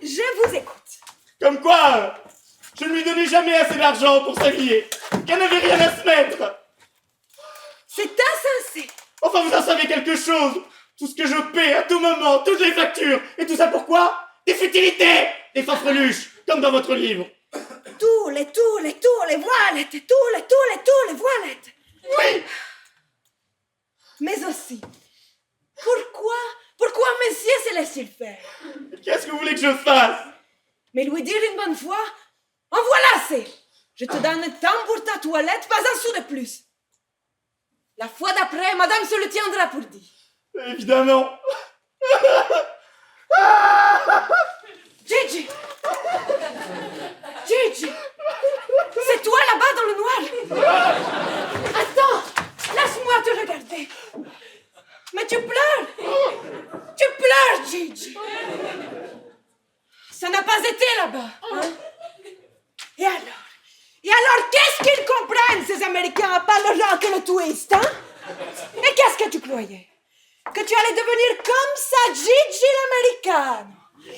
Je vous écoute. Comme quoi, je ne lui donnais jamais assez d'argent pour s'habiller. Qu'elle n'avait rien à se mettre. C'est insensé. Enfin, vous en savez quelque chose. Tout ce que je paie à tout moment, toutes les factures. Et tout ça pourquoi? Des futilités. Des fanfreluches, comme dans votre livre. Tous les voilettes, et tous les voilettes. Oui. Mais aussi, pourquoi monsieur se laisse-t-il faire? Qu'est-ce que vous voulez que je fasse? Mais lui dire une bonne fois, en voilà assez. Je te donne tant pour ta toilette, pas un sou de plus. La fois d'après, madame se le tiendra pour dit. Évidemment. Gigi! Gigi! C'est toi là-bas dans le noir! Attends! Laisse-moi te regarder! Mais tu pleures! Tu pleures, Gigi! Ça n'a pas été là-bas! Hein? Et alors, qu'est-ce qu'ils comprennent, ces Américains, à part le rock et le twist, hein? Et qu'est-ce que tu croyais? Que tu allais devenir comme ça, Gigi l'américaine?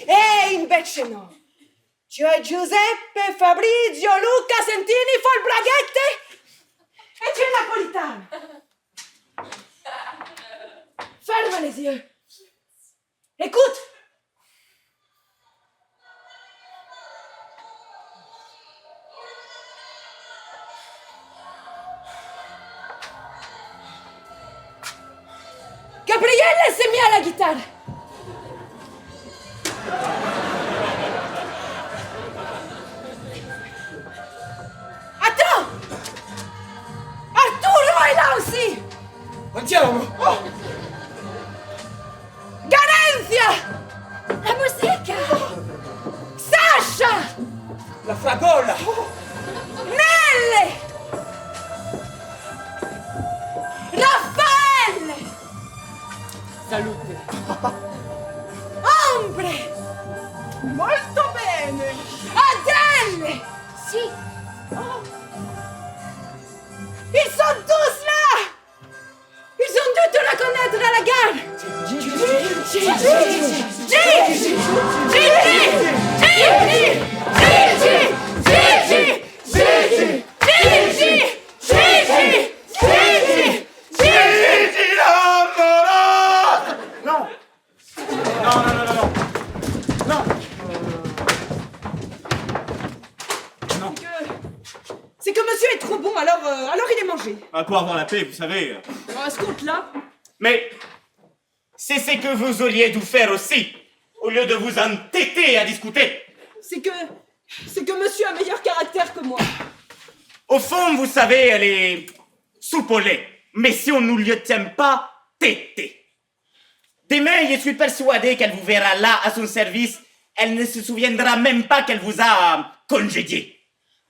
Hey, invece no! Cioè Giuseppe Fabrizio Luca Sentini Folbraghette e tu es napolitane. Ferme les yeux. Écoute. Gabriele s'est mis à la guitare. Attends! Arturo est là aussi! Andiamo! Garencia! La musique! Sasha! La fragola! Nelle! Raffaele! Salute. Ombre! Molto bene! Adèle! Si, Ils sont tous là! Ils ont dû te reconnaître à la gare! Gigi! Gigi! Gigi! Gigi! Gigi! Gigi! Gigi! Gigi! Gigi l'amoroso! Non. Non. Non. C'est que monsieur est trop bon, alors il est mangé. Pour avoir la paix, vous savez. À ce compte-là, Mais c'est ce que vous auriez dû faire aussi, au lieu de vous entêter à discuter. c'est que monsieur a meilleur caractère que moi. Au fond, vous savez, elle est soupolée. Mais si on ne lui tient pas, tétée. Demain, je suis persuadé qu'elle vous verra là, à son service. Elle ne se souviendra même pas qu'elle vous a congédié.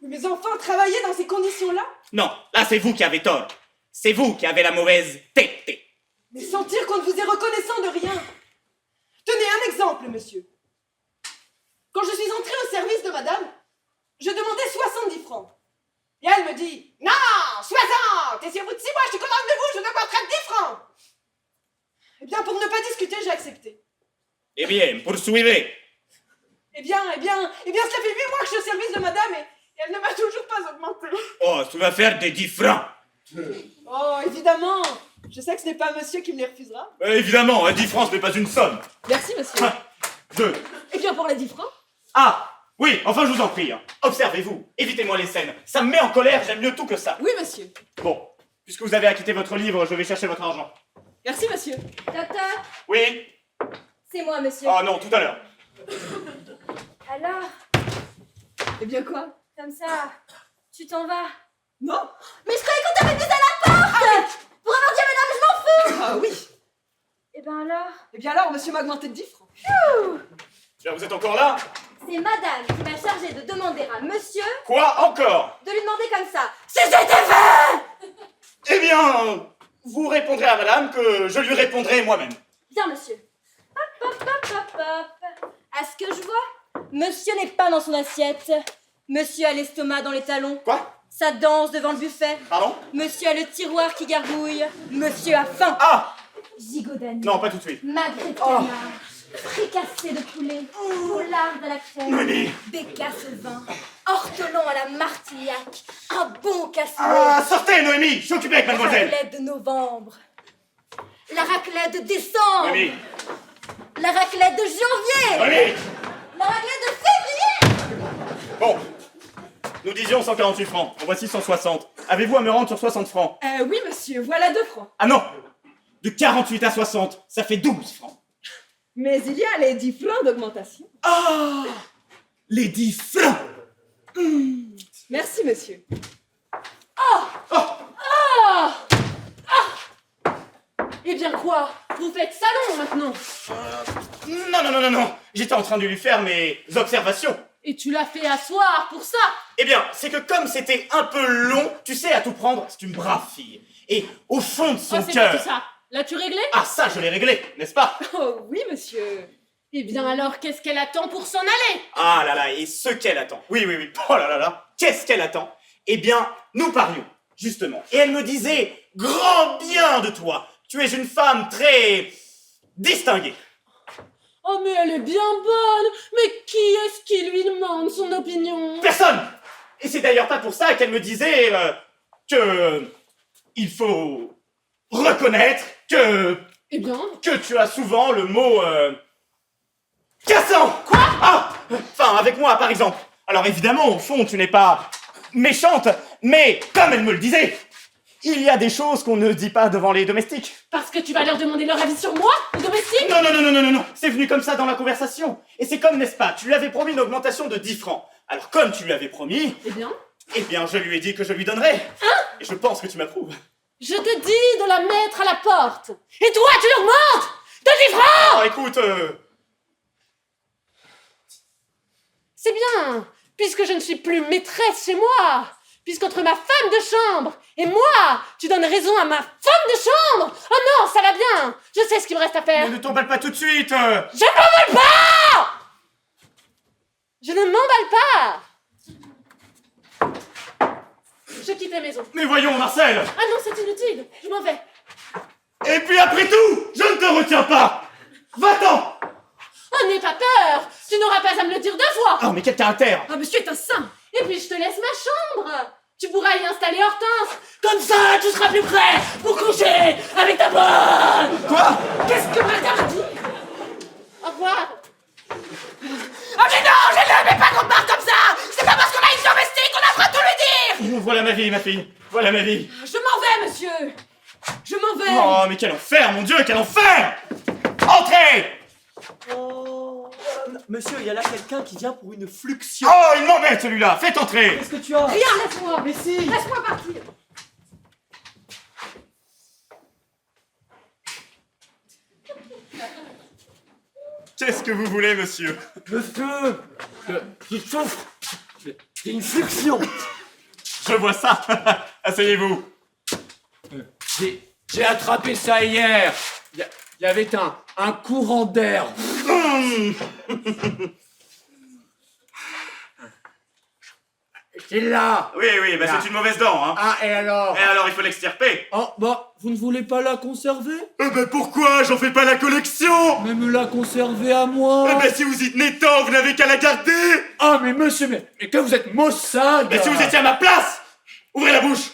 Mes enfants travaillaient dans ces conditions-là? Non, là, c'est vous qui avez tort. C'est vous qui avez la mauvaise tétée. Mais sentir qu'on ne vous est reconnaissant de rien. Tenez un exemple, monsieur. Quand je suis entrée au service de madame, je demandais 70 francs. Et elle me dit, non, 60! Et si au bout de 6 mois, je suis contente de vous, je demanderai 10 francs. Eh bien, pour ne pas discuter, j'ai accepté. Eh bien, poursuivez. Eh bien, cela fait 8 mois que je suis au service de madame et elle ne m'a toujours pas augmenté. Oh, ça va faire des 10 francs. Oh, évidemment. Je sais que ce n'est pas monsieur qui me les refusera. Évidemment, 10 francs, ce n'est pas une somme. Merci, monsieur. 2. Et bien, pour les 10 francs? Ah, oui, enfin, je vous en prie. Observez-vous, évitez-moi les scènes. Ça me met en colère, j'aime mieux tout que ça. Oui, monsieur. Bon, puisque vous avez acquitté votre livre, je vais chercher votre argent. Merci, monsieur. docteur, Oui? c'est moi, monsieur. Ah non, tout à l'heure. Alors, Eh bien, quoi? comme ça, tu t'en vas. Non? Mais je croyais qu'on t'avait mis à la porte pour avoir dit à madame, je m'en fous. Ah oui. Eh ben alors, Eh bien alors, monsieur m'a augmenté de 10 francs. Tiens, vous êtes encore là? c'est madame qui m'a chargé de demander à monsieur Quoi encore? de lui demander comme ça si c'était fait. Eh bien, vous répondrez à madame que je lui répondrai moi-même. Bien, monsieur. Hop, hop, hop, hop, hop. À ce que je vois, monsieur n'est pas dans son assiette. Monsieur a l'estomac dans les talons. Quoi? Ça danse devant le buffet. Pardon? Monsieur a le tiroir qui gargouille. Monsieur a faim. Ah! Gigot d'agneau. Non, pas tout de suite. Magret de canard. Fricassé de poulet. Poularde à la crème. Noémie! Bécasse au vin. Ortolan à la martignac. Un bon cassoulet. Ah, sortez, Noémie! Je suis occupé avec mademoiselle! Raclette de novembre. La raclette de décembre. Noémie! La raclette de janvier. Noémie! La raclette de février. Bon. Nous disions 148 francs. En voici 160. Avez-vous à me rendre sur 60 francs? Oui, monsieur, voilà 2 francs. Ah non! De 48 à 60, ça fait 12 francs. Mais il y a les 10 francs d'augmentation. Ah! les 10 francs. Merci, monsieur. Eh bien quoi? Vous faites salon maintenant. Non. J'étais en train de lui faire mes observations. Et tu l'as fait asseoir pour ça. Eh bien, c'est que comme c'était un peu long, tu sais, à tout prendre, c'est une brave fille. Et au fond de son Oh, c'est pas cœur... tout ça. L'as-tu réglé? Ah, ça, je l'ai réglé, n'est-ce pas? Oh oui, monsieur. Eh bien alors, qu'est-ce qu'elle attend pour s'en aller? Ah là là, et ce qu'elle attend. Oui. Oh là là, qu'est-ce qu'elle attend? Eh bien, nous parlions, justement. Et elle me disait grand bien de toi. Tu es une femme très distinguée. Oh mais elle est bien bonne. Mais qui est-ce qui lui demande son opinion? Personne! Et c'est d'ailleurs pas pour ça qu'elle me disait que il faut reconnaître que Eh bien, tu as souvent le mot cassant. Quoi? Ah, enfin avec moi par exemple. Alors évidemment au fond tu n'es pas méchante, mais comme elle me le disait, il y a des choses qu'on ne dit pas devant les domestiques. parce que tu vas leur demander leur avis sur moi, les domestiques? Non, c'est venu comme ça dans la conversation. Et c'est comme, n'est-ce pas, tu lui avais promis une augmentation de 10 francs. Alors comme tu lui avais promis, Eh bien, je lui ai dit que je lui donnerais. Et je pense que tu m'approuves. je te dis de la mettre à la porte. Et toi, tu l'augmentes de 10 francs. Oh, écoute, C'est bien, puisque je ne suis plus maîtresse chez moi. Puisqu'entre ma femme de chambre et moi, tu donnes raison à ma femme de chambre. Oh non, ça va bien. Je sais ce qu'il me reste à faire. ne t'emballe pas tout de suite. Je ne m'emballe pas. Je ne m'emballe pas. Je quitte la maison. Mais voyons, Marcel. Ah non, c'est inutile. Je m'en vais. Et puis après tout, je ne te retiens pas. Va-t'en. Oh, n'aie pas peur. Tu n'auras pas à me le dire 2 fois. Oh, mais quel caractère. Ah, monsieur est un saint. Et puis je te laisse ma chambre. Tu pourras y installer Hortense. Comme ça, tu seras plus près pour coucher avec ta bonne. Quoi? Qu'est-ce que madame dit? Au revoir. Ah mais non, je ne mets pas qu'on parle comme ça. C'est pas parce qu'on a une domestique qu'on a le droit de tout lui dire. Voilà ma vie, ma fille. Voilà ma vie. Je m'en vais, monsieur. Je m'en vais. Oh, mais quel enfer, mon Dieu, quel enfer. Entrez. Oh, monsieur, il y a là quelqu'un qui vient pour une fluxion. Oh, il m'embête celui-là. Faites entrer. Qu'est-ce que tu as? Rien, laisse-moi. Mais si. Laisse-moi partir. Qu'est-ce que vous voulez, monsieur? Monsieur, je souffre. J'ai une fluxion. Je vois ça. Asseyez-vous. J'ai attrapé ça hier. Il y avait un courant d'air. C'est là. Oui, bah Là. c'est une mauvaise dent, hein. Ah, et alors? Et alors, il faut l'extirper. Oh, bah, vous ne voulez pas la conserver? Eh ben pourquoi? J'en fais pas la collection. Même la conserver à moi? Eh ben si vous y tenez tant, vous n'avez qu'à la garder. Ah, mais monsieur, mais que vous êtes maussade! Mais si vous étiez à ma place, ouvrez la bouche.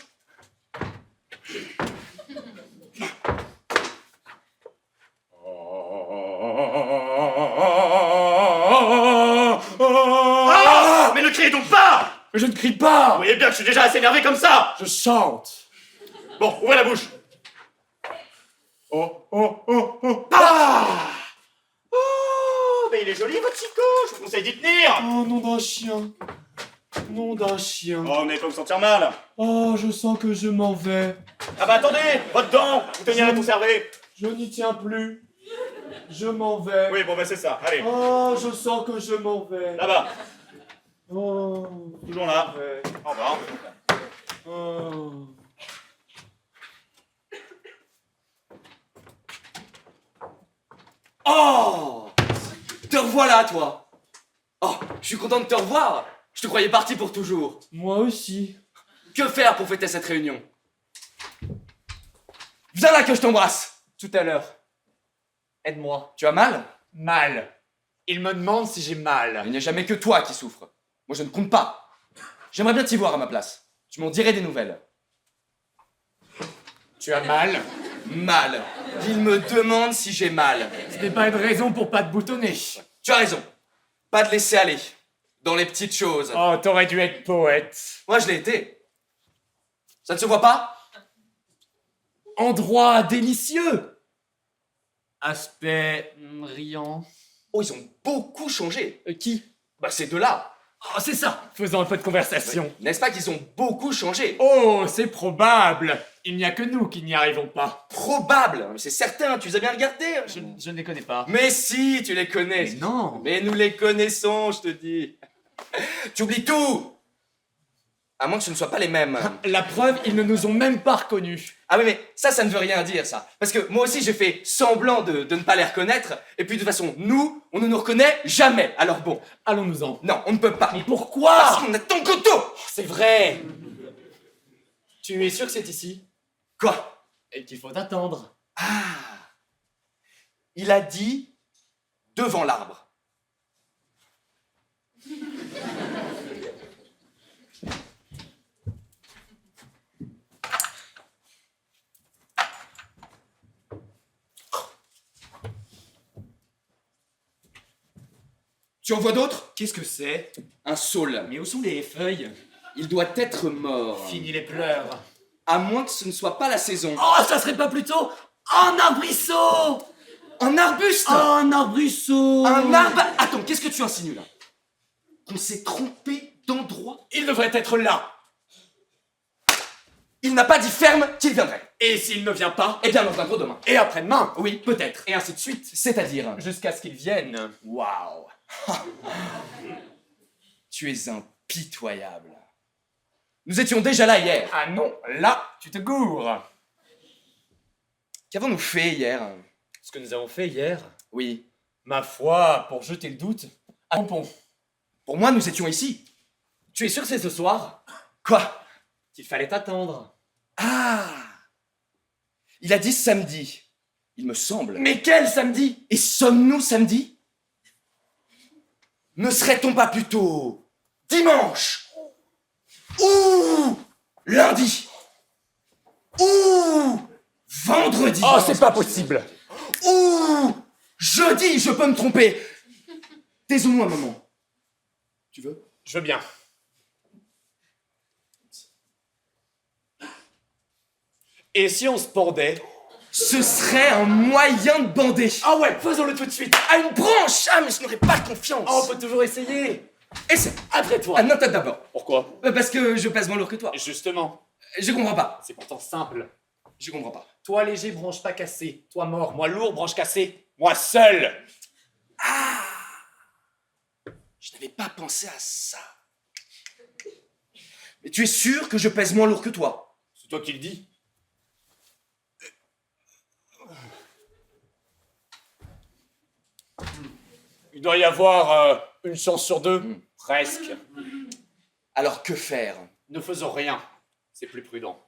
Ah, mais ne criez donc pas. Mais je ne crie pas! Vous voyez bien que je suis déjà assez énervé comme ça. Je chante! Bon, ouvrez la bouche. Ah! Oh, mais il est joli votre Chico, je vous conseille d'y tenir. Oh, nom d'un chien! Nom d'un chien! Oh, mais pas vous sentir mal. Oh, je sens que je m'en vais! Ah bah attendez, votre dent, vous teniez à la conserver. Je n'y tiens plus! Je m'en vais! Oui, bon bah c'est ça, allez, Oh, je sens que je m'en vais! là-bas, Oh, toujours là. ouais. Au revoir. Oh. Oh, te revoilà, toi. Oh, je suis content de te revoir. Je te croyais parti pour toujours. Moi aussi. Que faire pour fêter cette réunion? Viens là que je t'embrasse. Tout à l'heure. Aide-moi. Tu as mal? Mal. Il me demande si j'ai mal. Il n'y a jamais que toi qui souffres. Moi, je ne compte pas. J'aimerais bien t'y voir à ma place. Tu m'en dirais des nouvelles. Tu as mal? Mal. Il me demande si j'ai mal. Ce n'est pas une raison pour pas te boutonner. Tu as raison. Pas de laisser aller. Dans les petites choses. Oh, t'aurais dû être poète. Moi, je l'ai été. Ça ne se voit pas? Endroit délicieux. Aspect riant. Oh, ils ont beaucoup changé. Qui? Bah ces deux-là. Oh, c'est ça. Faisons un peu de conversation. N'est-ce pas qu'ils ont beaucoup changé? Oh, c'est probable. Il n'y a que nous qui n'y arrivons pas. Probable, c'est certain, tu les as bien regardés. Je ne les connais pas. Mais si, tu les connais. Mais non. Mais nous les connaissons, je te dis. Tu oublies tout. À moins que ce ne soit pas les mêmes. La preuve, ils ne nous ont même pas reconnus. Ah oui, mais ça ne veut rien dire, ça. Parce que moi aussi, j'ai fait semblant de ne pas les reconnaître. Et puis, de toute façon, nous, on ne nous reconnaît jamais. Alors bon, Allons-nous-en. non, on ne peut pas. Mais pourquoi? Parce qu'on a ton couteau. C'est vrai. Tu es sûr que c'est ici? Quoi? Et qu'il faut attendre. Ah. Il a dit devant l'arbre. Tu en vois d'autres? Qu'est-ce que c'est? Un saule. Mais où sont les feuilles? Il doit être mort. Fini les pleurs. À moins que ce ne soit pas la saison. Oh, ça serait pas plutôt un arbrisseau? Un arbuste. Un arbrisseau. Un arbre. Attends, qu'est-ce que tu insinues là? Qu'on s'est trompé d'endroit? Il devrait être là. Il n'a pas dit ferme qu'il viendrait. Et s'il ne vient pas? Eh bien, dans un gros demain. Et après-demain? Oui, peut-être. Et ainsi de suite. C'est-à-dire. Jusqu'à ce qu'il vienne. Waouh. Tu es impitoyable. Nous étions déjà là hier. Ah non, là, tu te gourres. Qu'avons-nous fait hier? Ce que nous avons fait hier, Oui. ma foi, pour jeter le doute, à Pompon. Pour moi, nous étions ici. Tu es sûr que c'est ce soir Quoi? qu'il fallait attendre? Ah. Il a dit samedi. Il me semble. Mais quel samedi? Et sommes-nous samedi? Ne serait-on pas plutôt dimanche? Ou lundi? Ou vendredi? Oh, c'est pas possible. Ou jeudi, je peux me tromper. Taisons-nous un moment. Tu veux? Je veux bien. Et si on se pendait? Ce serait un moyen de bander. Ah ouais, faisons-le tout de suite. À une branche. Ah, mais je n'aurais pas confiance. Oh, on peut toujours essayer. Essaie. Après toi. Ah, non, toi d'abord. Pourquoi? Parce que je pèse moins lourd que toi. Justement, Je comprends pas. c'est pourtant simple. Je comprends pas. Toi léger, branche pas cassée. Toi mort, moi lourd, branche cassée. Moi seul. Je n'avais pas pensé à ça. Mais tu es sûr que je pèse moins lourd que toi? C'est toi qui le dis. Il doit y avoir une chance sur deux. Presque. Alors que faire? Ne faisons rien. C'est plus prudent.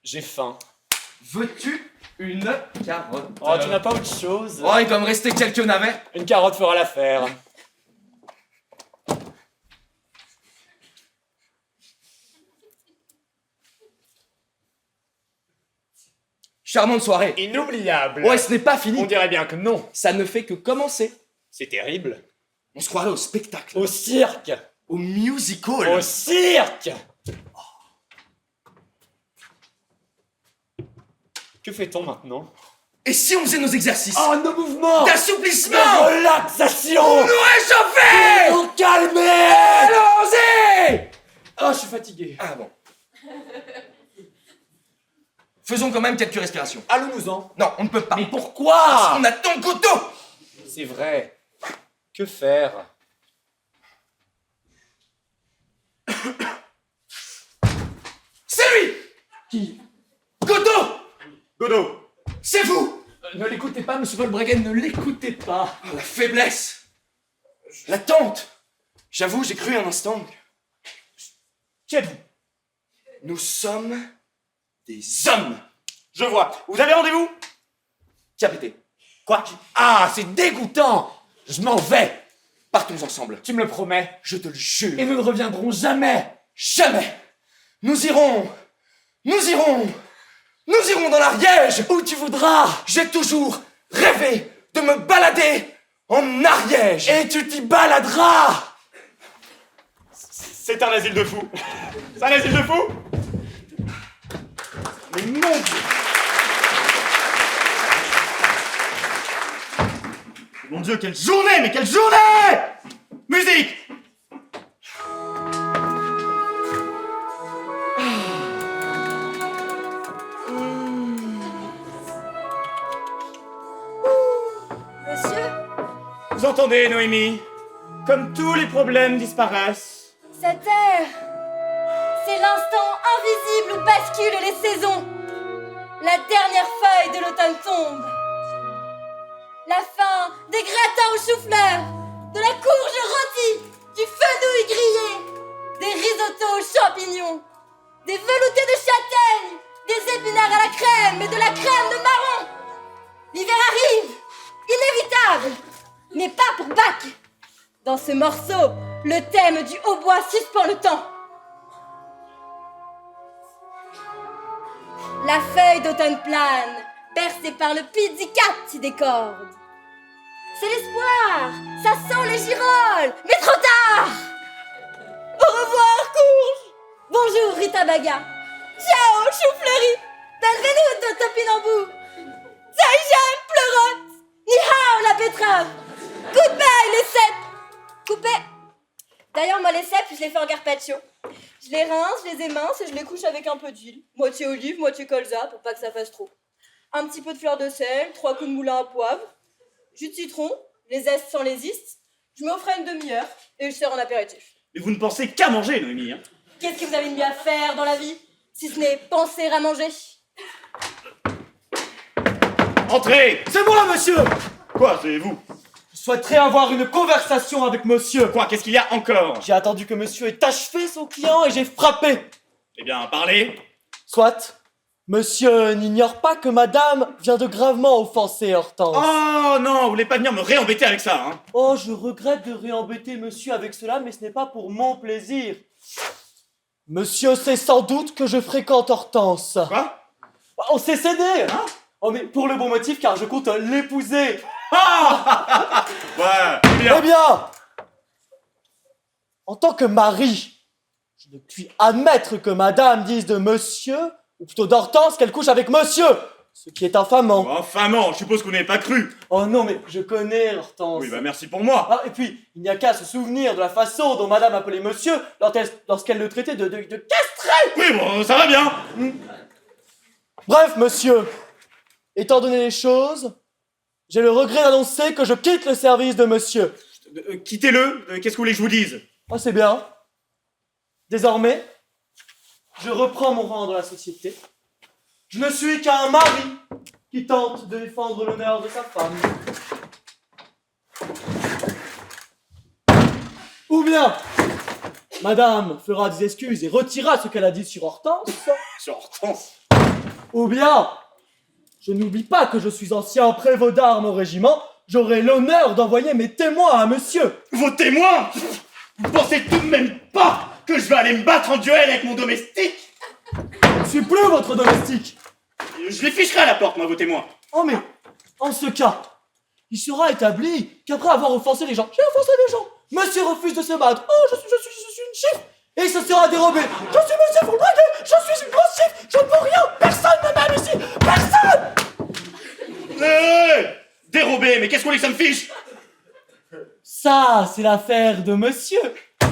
J'ai faim. Veux-tu une carotte? Oh, tu n'as pas autre chose? Oh, il doit me rester quelques navets. Une carotte fera l'affaire. Charmante soirée. Inoubliable. Ouais, ce n'est pas fini. On dirait bien que non. Ça ne fait que commencer. C'est terrible. On se croirait au spectacle. Au cirque. Au musical. Au cirque. Que fait-on maintenant? Et si on faisait nos exercices Oh, nos mouvements. d'assouplissement? De relaxation. Pour nous réchauffer? Pour nous calmer. Allons-y! Oh, je suis fatigué. Ah bon. Faisons quand même quelques respirations. Allons-nous-en. Non, on ne peut pas. Mais pourquoi? On a ton couteau! C'est vrai. Que faire? C'est lui! Qui? Godot! Godot, C'est vous! Ne l'écoutez pas, monsieur Volbregen, ne l'écoutez pas. La faiblesse! L'attente! J'avoue, j'ai cru un instant. Qui êtes-vous? Nous sommes des hommes! je vois. Vous avez rendez-vous? Qui a pété? Quoi? Ah, c'est dégoûtant. Je m'en vais. Partons ensemble. Tu me le promets. Je te le jure. Et nous ne reviendrons jamais. Jamais! Nous irons dans l'Ariège! Où tu voudras. J'ai toujours rêvé de me balader en Ariège! Et tu t'y baladeras. C'est un asile de fous. C'est un asile de fous? Mais mon Dieu! Mon Dieu, quelle journée, mais quelle journée! Musique! Monsieur, Vous entendez, Noémie? Comme tous les problèmes disparaissent. cette ère, c'est l'instant invisible où basculent les saisons. La dernière feuille de l'automne tombe. La fin des gratins aux choux-fleurs, de la courge rôtie, du fenouil grillé, des risottos aux champignons, des veloutés de châtaigne, des épinards à la crème et de la crème de marron. L'hiver arrive, inévitable, mais pas pour Bach. Dans ce morceau, le thème du hautbois suspend le temps. La feuille d'automne plane, bercée par le pizzicati des cordes. C'est l'espoir, ça sent les girolles, mais trop tard. Au revoir, courge. Bonjour, Rita Baga. Ciao, chou fleuri. Benvenuto, topinambou. Zaijem, pleurote. Ni hao, la betterave. Goodbye, les cèpes. Coupé. D'ailleurs, moi, les cèpes, je les fais en carpaccio. Je les rince, je les émince et je les couche avec un peu d'huile. Moitié olive, moitié colza, pour pas que ça fasse trop. Un petit peu de fleur de sel, 3 coups de moulin à poivre, jus de citron, les zestes sans les istes. Je me offre une demi-heure et je sers en apéritif. Mais vous ne pensez qu'à manger, Noémie, hein? Qu'est-ce que vous avez de mieux à faire dans la vie, si ce n'est penser à manger? Entrez! C'est moi, monsieur! Quoi, c'est vous? Je souhaiterais avoir une conversation avec monsieur. Quoi, qu'est-ce qu'il y a encore? J'ai attendu que monsieur ait achevé son client et j'ai frappé. Eh bien, parlez. Soit. Monsieur n'ignore pas que madame vient de gravement offenser Hortense. Oh non, vous voulez pas venir me réembêter avec ça, hein? Oh, je regrette de réembêter monsieur avec cela, mais ce n'est pas pour mon plaisir. Monsieur sait sans doute que je fréquente Hortense. Quoi? On s'est cédé, hein? Oh, mais pour le bon motif, car je compte l'épouser. Ouais, bien. Eh bien, en tant que mari, je ne puis admettre que madame dise de monsieur, ou plutôt d'Hortense, qu'elle couche avec monsieur, ce qui est infamant. Infamant, je suppose que vous n'avez pas cru. Oh non, mais je connais Hortense. Oui, bah merci pour moi. Ah, et puis, il n'y a qu'à se souvenir de la façon dont madame appelait monsieur lorsqu'elle le traitait de castré. Oui, bon, ça va bien. Bref, monsieur, étant donné les choses, j'ai le regret d'annoncer que je quitte le service de monsieur. Quittez-le, qu'est-ce que vous voulez que je vous dise? Oh, c'est bien. Désormais, je reprends mon rang dans la société. Je ne suis qu'un mari qui tente de défendre l'honneur de sa femme. Ou bien, madame fera des excuses et retirera ce qu'elle a dit sur Hortense. Sur Hortense. Ou bien, je n'oublie pas que je suis ancien prévôt d'armes au régiment. J'aurai l'honneur d'envoyer mes témoins à monsieur. Vos témoins? Vous pensez tout de même pas que je vais aller me battre en duel avec mon domestique? Je ne suis plus votre domestique. Je les ficherai à la porte, moi, vos témoins. Oh mais, en ce cas, il sera établi qu'après avoir offensé les gens, j'ai offensé les gens. Monsieur refuse de se battre. Oh, je suis une chiffre. Et ce sera dérobé. Je suis monsieur, vous le braquez. Je suis une grosse chiffre. Je ne vaux rien. Personne ne m'aime ici. Personne. Dérobé, mais qu'est-ce qu'on voulez que ça me fiche? Ça, c'est l'affaire de monsieur.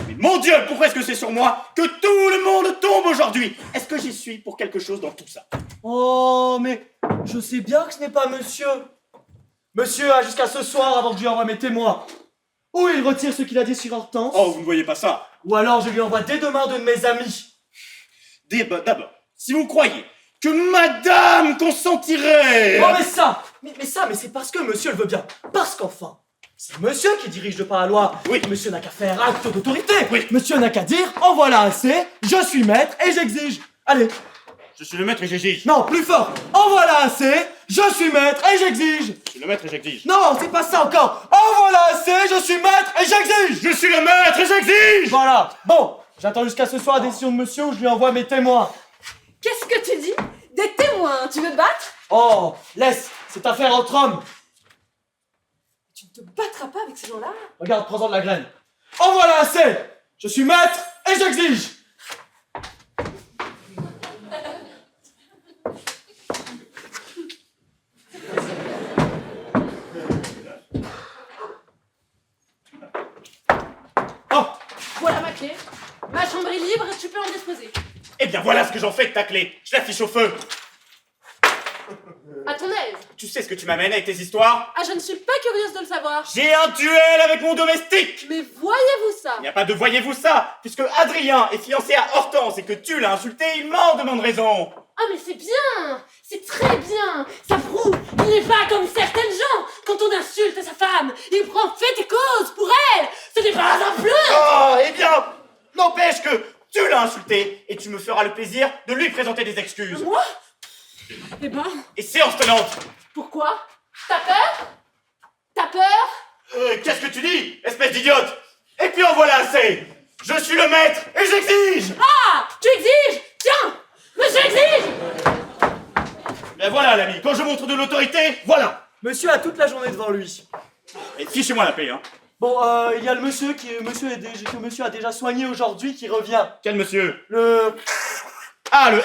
Mais mon Dieu, pourquoi est-ce que c'est sur moi que tout le monde tombe aujourd'hui? Est-ce que j'y suis pour quelque chose dans tout ça? Oh, mais je sais bien que ce n'est pas monsieur. Monsieur a jusqu'à ce soir avant que je lui envoie mes témoins. Ou il retire ce qu'il a dit sur Hortense. Oh, vous ne voyez pas ça? Ou alors je lui envoie dès demain deux de mes amis. D'abord, si vous croyez que madame consentirait... Oh, mais c'est parce que monsieur le veut bien. Parce qu'enfin, c'est monsieur qui dirige de par la loi. Oui. Monsieur n'a qu'à faire acte d'autorité. Oui. Monsieur n'a qu'à dire, en voilà assez, je suis maître et j'exige. Allez, Je suis le maître et j'exige. non, plus fort. En voilà assez, je suis maître et j'exige. Je suis le maître et j'exige. Non, c'est pas ça encore. En voilà assez, je suis maître et j'exige. Je suis le maître et j'exige. Voilà. Bon, j'attends jusqu'à ce soir la décision de monsieur où je lui envoie mes témoins. Qu'est-ce que tu dis? Des témoins, tu veux te battre? Oh, laisse, c'est affaire entre hommes. Tu ne te battras pas avec ces gens-là? Regarde, prends-en de la graine. En voilà assez. Je suis maître et j'exige. peux en disposer. Eh bien voilà ce que j'en fais de ta clé. Je l'affiche au feu. À ton aise. Tu sais ce que tu m'amènes avec tes histoires? Ah, je ne suis pas curieuse de le savoir. J'ai un duel avec mon domestique. Mais voyez-vous ça? Il n'y a pas de voyez-vous ça, puisque Adrien est fiancé à Hortense et que tu l'as insulté, il m'en demande raison. Ah, mais c'est bien! C'est très bien! Ça prouve qu'il n'est pas comme certaines gens! Quand on insulte sa femme, il prend fait et cause pour elle! Ce n'est pas un pleur! Oh, eh bien, n'empêche que tu l'as insulté et tu me feras le plaisir de lui présenter des excuses. Moi? Eh ben, Et séance tenante. pourquoi? T'as peur? T'as peur? Qu'est-ce que tu dis, espèce d'idiote? Et puis en voilà assez. Je suis le maître et j'exige. Ah! Tu exiges? Tiens! Monsieur exige! Ben voilà l'ami, quand je montre de l'autorité, voilà. Monsieur a toute la journée devant lui. Et fichez-moi la paix, hein. Bon, il y a le monsieur que monsieur a déjà soigné aujourd'hui qui revient. Quel monsieur? Le... Ah, le...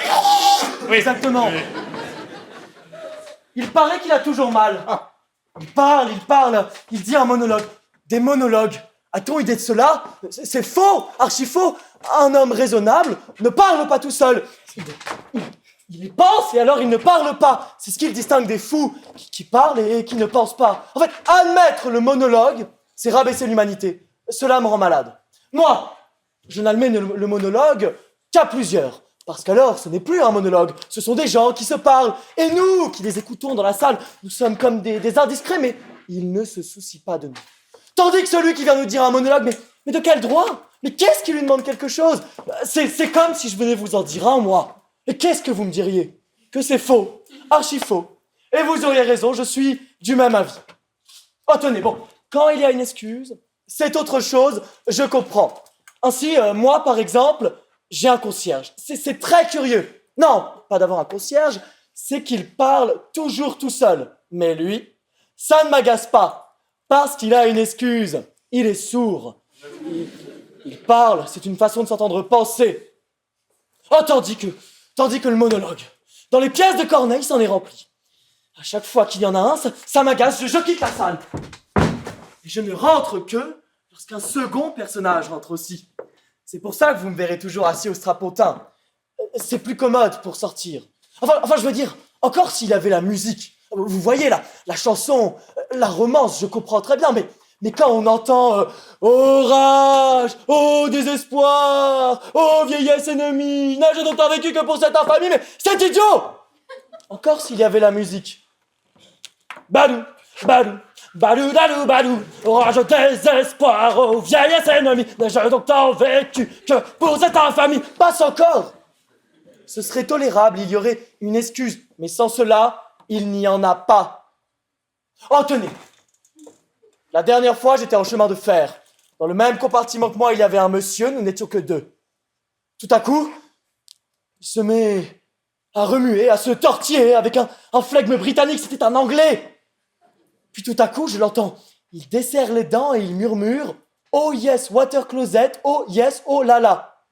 Oui. Exactement. Oui. Il paraît qu'il a toujours mal. Il parle, il dit un monologue. Des monologues. A-t-on idée de cela? C'est faux, archi faux. Un homme raisonnable ne parle pas tout seul. Il y pense et alors il ne parle pas. C'est ce qui le distingue des fous qui parlent et qui ne pensent pas. En fait, admettre le monologue, c'est rabaisser l'humanité. Cela me rend malade. Moi, je n'admets le monologue qu'à plusieurs. Parce qu'alors, ce n'est plus un monologue, ce sont des gens qui se parlent. Et nous, qui les écoutons dans la salle, nous sommes comme des indiscrets, mais ils ne se soucient pas de nous. Tandis que celui qui vient nous dire un monologue, mais de quel droit? Mais qu'est-ce qui lui demande quelque chose? C'est comme si je venais vous en dire un, moi. Et qu'est-ce que vous me diriez? Que c'est faux, archi faux. Et vous auriez raison, je suis du même avis. Oh, tenez, bon, quand il y a une excuse, c'est autre chose, je comprends. Ainsi, moi, par exemple, j'ai un concierge. C'est très curieux. Non, pas d'avoir un concierge, c'est qu'il parle toujours tout seul. Mais lui, ça ne m'agace pas, parce qu'il a une excuse. Il est sourd. Il parle, c'est une façon de s'entendre penser. Oh, tandis que le monologue, dans les pièces de Corneille, s'en est rempli. À chaque fois qu'il y en a un, ça m'agace, je quitte la salle. Et je ne rentre que lorsqu'un second personnage rentre aussi. C'est pour ça que vous me verrez toujours assis au strapontin. C'est plus commode pour sortir. Enfin, je veux dire, encore s'il avait la musique. Vous voyez, la chanson, la romance, je comprends très bien, mais quand on entend orage, oh désespoir, oh vieillesse ennemie, n'ai-je donc pas vécu que pour cette infamie, mais c'est idiot! Encore s'il y avait la musique. Badou, badou, badou, dadou, badou, orage, désespoir, oh vieillesse ennemie, n'ai-je donc tant vécu que pour cette infamie, passe encore! Ce serait tolérable, il y aurait une excuse, mais sans cela, il n'y en a pas. Oh, tenez! La dernière fois, j'étais en chemin de fer. Dans le même compartiment que moi, il y avait un monsieur, nous n'étions que deux. Tout à coup, il se met à remuer, à se tortiller avec un flegme britannique, c'était un Anglais. Puis tout à coup, je l'entends. Il desserre les dents et il murmure « Oh yes, water closet, oh yes, oh là là ».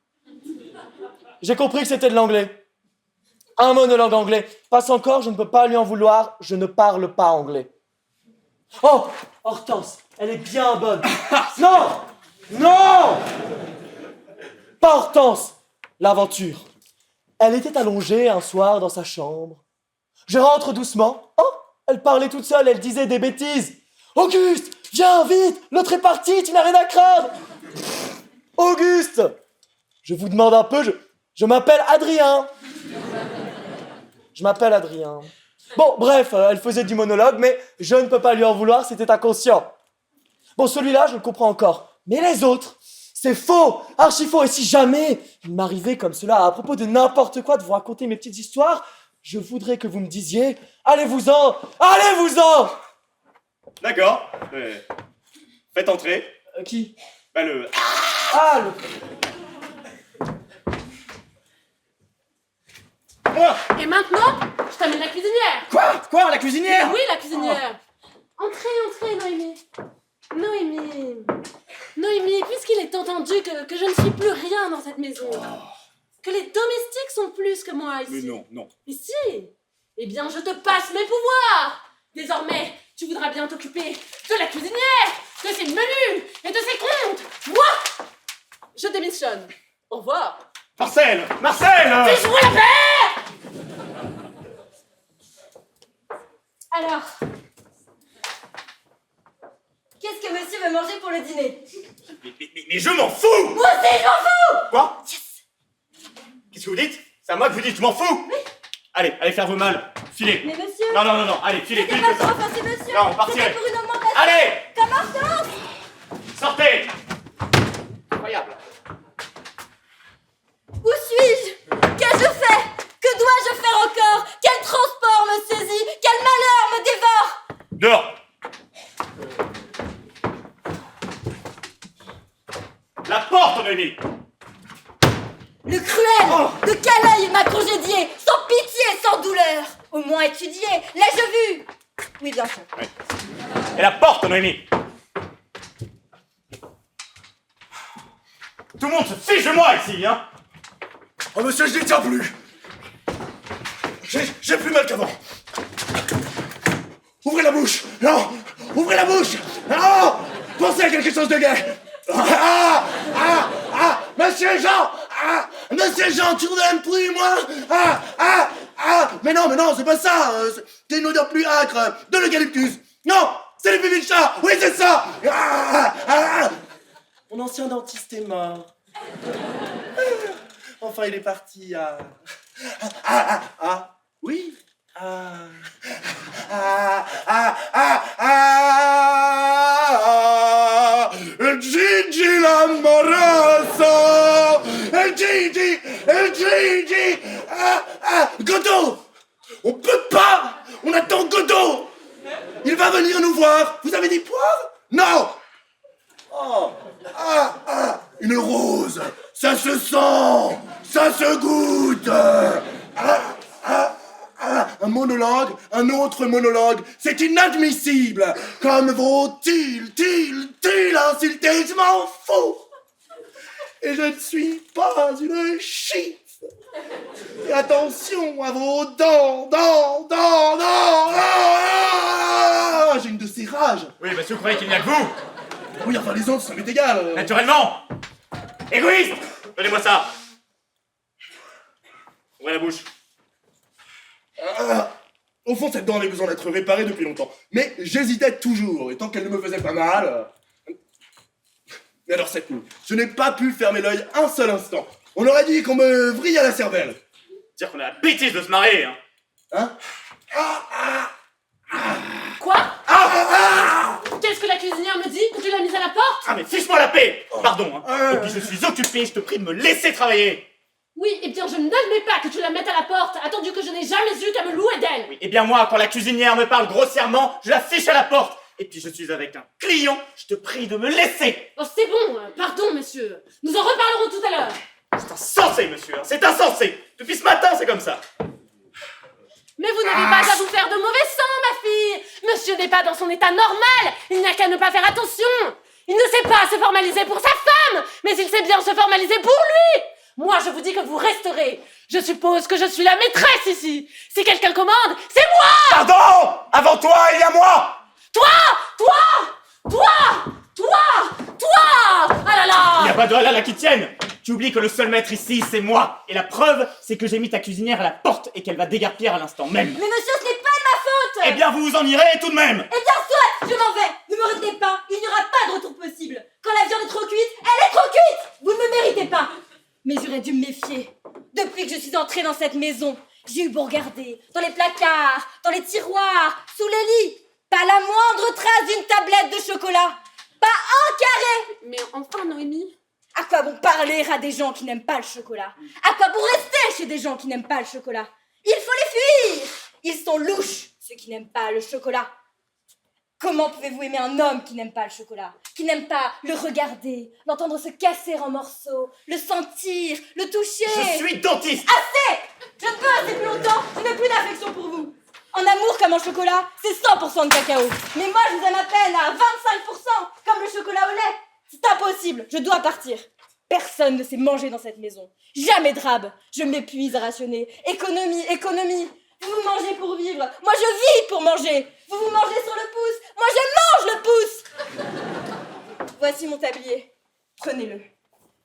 J'ai compris que c'était de l'anglais. Un monologue anglais. Passe encore, je ne peux pas lui en vouloir, je ne parle pas anglais. Oh, Hortense, elle est bien bonne. Non, non, pas Hortense, l'aventure. Elle était allongée un soir dans sa chambre. Je rentre doucement. Oh, elle parlait toute seule, elle disait des bêtises. Auguste, viens vite, l'autre est parti, tu n'as rien à craindre. Auguste, je vous demande un peu, je m'appelle Adrien. Je m'appelle Adrien. Bon, bref, elle faisait du monologue, mais je ne peux pas lui en vouloir, c'était inconscient. Bon, celui-là, je le comprends encore. Mais les autres, c'est faux, archi faux. Et si jamais il m'arrivait comme cela, à propos de n'importe quoi, de vous raconter mes petites histoires, je voudrais que vous me disiez « Allez-vous-en, allez-vous-en » D'accord. Faites entrer. Qui? Bah le... Ah, le... Et maintenant, je t'amène la cuisinière. Quoi, la cuisinière? Oui, la cuisinière. Entrez, Noémie, puisqu'il est entendu que je ne suis plus rien dans cette maison, que les domestiques sont plus que moi ici. Mais non. Mais si. Eh bien, je te passe mes pouvoirs. Désormais, tu voudras bien t'occuper de la cuisinière, de ses menus et de ses comptes. Moi, je démissionne. Au revoir. Marcel! Marcel! Fiche-moi la paix! Alors, qu'est-ce que monsieur veut manger pour le dîner? Mais je m'en fous! Moi aussi, je m'en fous! Quoi? Qu'est-ce que vous dites? C'est à moi que vous dites, je m'en fous! Oui. Allez, allez faire vos malles. Filez. Mais monsieur, Non, allez, filez, c'était vite pas que ça. pour offenser monsieur. Non, partirez. C'était pour une augmentation. Allez! Comme Hortense. Sortez! Incroyable. Où suis-je? Qu'ai-je fait? Que dois-je faire encore? Quel transport me saisit? Quel malheur me dévore? Dehors! La porte, Noémie! Le cruel! De quel œil il m'a congédié? Sans pitié, sans douleur! Au moins étudié, l'ai-je vu? Oui, bien sûr. Et la porte, Noémie! Tout le monde se fiche de moi ici, hein! Oh monsieur, je n'y tiens plus. J'ai plus mal qu'avant. Ouvrez la bouche. Non. Ouvrez la bouche. Non. Pensez à quelque chose de gai. Monsieur Jean. Monsieur Jean, tu voudrais me plus, moi? Mais non, c'est pas ça. C'est une odeur plus âcre. De l'eucalyptus. Non, c'est les pipis de chat. Oui, c'est ça. Mon ancien dentiste est mort. Enfin, il est parti à... Oui. Gigi l'amoroso. Gigi. Godot. On peut pas. On attend Godot. Il va venir nous voir. Vous avez des poires? Non. Oh. Une rose. Ça se sent. Ça se goûte. Un monologue, un autre monologue, c'est inadmissible. Comme vos insultés, je m'en fous. Et je ne suis pas une chiffre. Et attention à vos dents. J'ai une de ces rages. Oui, monsieur, vous croyez qu'il n'y a que vous? Oui, enfin les autres, ça m'est égal. Naturellement! Égoïste! Donnez-moi ça! Ouvrez la bouche. Au fond, cette dent avait besoin d'être réparée depuis longtemps. Mais j'hésitais toujours, et tant qu'elle ne me faisait pas mal... Mais alors cette nuit, je n'ai pas pu fermer l'œil un seul instant. On aurait dit qu'on me vrillait la cervelle. Dire qu'on a la bêtise de se marier, hein! Hein? Quoi? Qu'est-ce que la cuisinière me dit? Que tu l'as mise à la porte? Ah mais fiche-moi la paix! Pardon, hein! Et puis je suis occupé, je te prie de me laisser travailler! Oui, eh bien je n'admets pas que tu la mettes à la porte, attendu que je n'ai jamais eu qu'à me louer d'elle. Oui, et bien moi, quand la cuisinière me parle grossièrement, je la fiche à la porte! Et puis je suis avec un client, je te prie de me laisser! Oh, c'est bon, pardon, monsieur. Nous en reparlerons tout à l'heure. C'est insensé, monsieur, hein, c'est insensé! Depuis ce matin, c'est comme ça! Mais vous n'avez pas à vous faire de mauvais sang, ma fille. Monsieur n'est pas dans son état normal. Il n'a qu'à ne pas faire attention. Il ne sait pas se formaliser pour sa femme, mais il sait bien se formaliser pour lui. Moi, je vous dis que vous resterez. Je suppose que je suis la maîtresse ici. Si quelqu'un commande, c'est moi. Pardon! Avant toi, il y a moi! Toi. Ah là là. Il n'y a pas de halala qui tienne! Tu oublies que le seul maître ici, c'est moi! Et la preuve, c'est que j'ai mis ta cuisinière à la porte et qu'elle va déguerpir à l'instant même! Mais monsieur, ce n'est pas de ma faute! Eh bien, vous vous en irez tout de même! Eh bien, soit! Je m'en vais! Ne me retenez pas! Il n'y aura pas de retour possible! Quand la viande est trop cuite, elle est trop cuite! Vous ne me méritez pas! Mais j'aurais dû me méfier. Depuis que je suis entrée dans cette maison, j'ai eu beau regarder dans les placards, dans les tiroirs, sous les lits. Pas la moindre trace d'une tablette de chocolat. Pas un carré! Mais enfin, Noémie. À quoi bon parler à des gens qui n'aiment pas le chocolat? À quoi bon rester chez des gens qui n'aiment pas le chocolat? Il faut les fuir! Ils sont louches, ceux qui n'aiment pas le chocolat. Comment pouvez-vous aimer un homme qui n'aime pas le chocolat? Qui n'aime pas le regarder, l'entendre se casser en morceaux, le sentir, le toucher? Je suis dentiste! Assez! Je ne peux rester plus longtemps, je n'ai plus d'affection pour vous. En amour comme en chocolat, c'est 100% de cacao. Mais moi, je vous aime à peine à 25%, comme le chocolat au lait. C'est impossible, je dois partir. Personne ne sait manger dans cette maison. Jamais de rab. Je m'épuise à rationner. Économie. Vous vous mangez pour vivre. Moi, je vis pour manger. Vous vous mangez sur le pouce. Moi, je mange le pouce. Voici mon tablier. Prenez-le.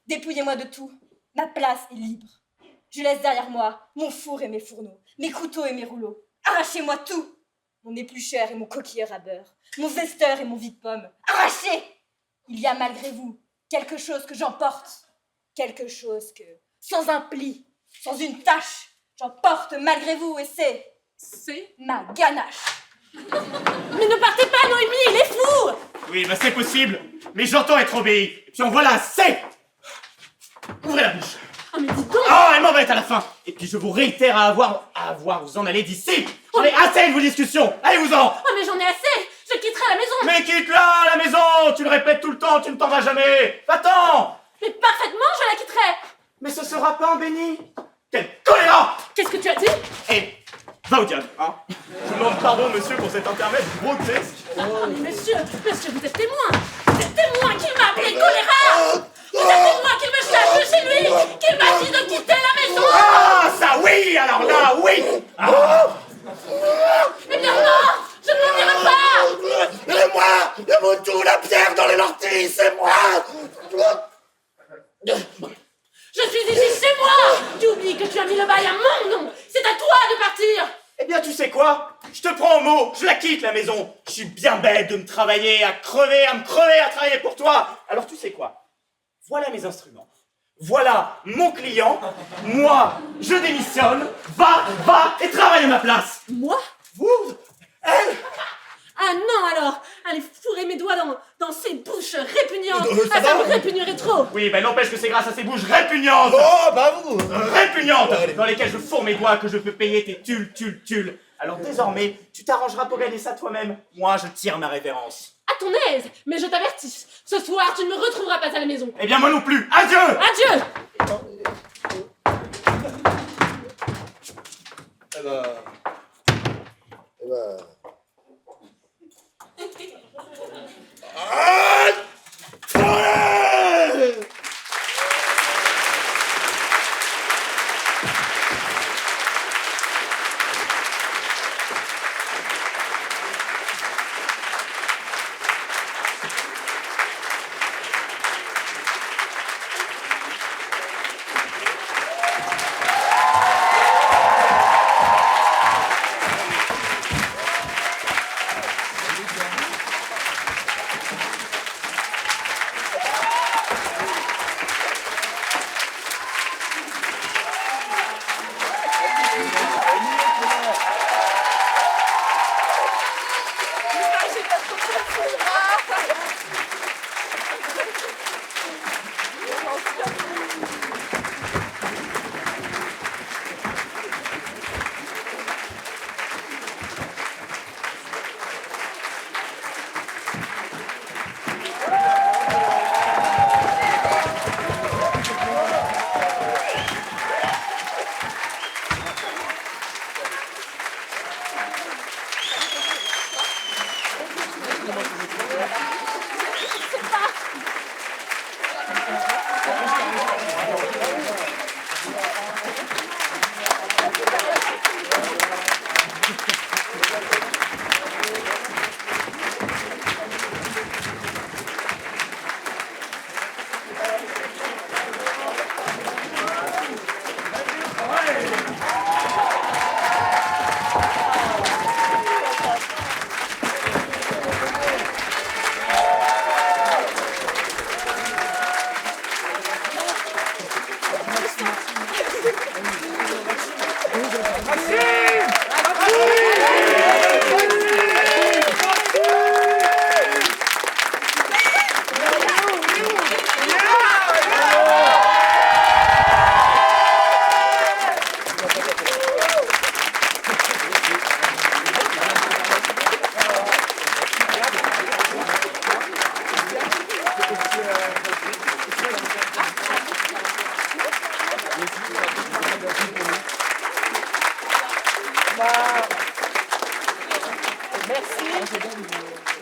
Dépouillez-moi de tout. Ma place est libre. Je laisse derrière moi mon four et mes fourneaux, mes couteaux et mes rouleaux. Arrachez-moi tout! Mon éplucheur et mon coquilleur à beurre, mon zesteur et mon vide-pomme. Arrachez! Il y a malgré vous quelque chose que j'emporte. Quelque chose que, sans un pli, sans une tache, j'emporte malgré vous et c'est ma ganache. Mais ne partez pas, Noémie, il est fou! Oui, bah c'est possible, mais j'entends être obéi. Et puis en voilà assez. Ouvrez la bouche. Oh, mais dis donc! Oh, elle m'embête à la fin. Et puis je vous réitère à avoir vous en aller d'ici. J'en ai assez de vos discussions. Allez-vous-en. Oh, mais j'en ai assez! Je quitterai la maison! Mais quitte-la, la maison. Tu le répètes tout le temps, tu ne t'en vas jamais. Va-t'en. Mais parfaitement, je la quitterai! Mais ce sera pas un béni. Quel choléra. Qu'est-ce que tu as dit? Eh, va au diable, hein. Je demande pardon, monsieur, pour cet intermède grotesque. Oh, mais monsieur, vous êtes témoin! C'est témoin qui m'a appelé choléra! Vous êtes témoin qu'il me chasse de chez lui! Qu'il m'a dit de quitter la maison! Ah, ça oui, alors là, oui. Ah. Eh bien non! Je ne le dirai pas! C'est moi! Le moutou, la pierre dans les lentilles, c'est moi! Je suis ici chez moi! Tu oublies que tu as mis le bail à mon nom! C'est à toi de partir! Eh bien, tu sais quoi? Je te prends au mot, je la quitte, la maison. Je suis bien bête de me travailler, à me crever à travailler pour toi. Alors, tu sais quoi? Voilà mes instruments. Voilà mon client. Moi, je démissionne. Va et travaille à ma place. Moi? Vous? Elle? Ah non alors! Aller fourrer mes doigts dans ces bouches répugnantes! Ça Ah, ça va? me répugnerait trop! Oui, ben n'empêche que c'est grâce à ces bouches répugnantes. Oh, bah vous! Répugnantes Allez. dans lesquelles je fourre mes doigts que je peux payer tes tulle. Alors désormais, tu t'arrangeras pour gagner ça toi-même. Moi, je tire ma révérence. À ton aise! Mais je t'avertis, ce soir tu ne me retrouveras pas à la maison! Eh bien, moi non plus. Adieu. Adieu! Eh ben...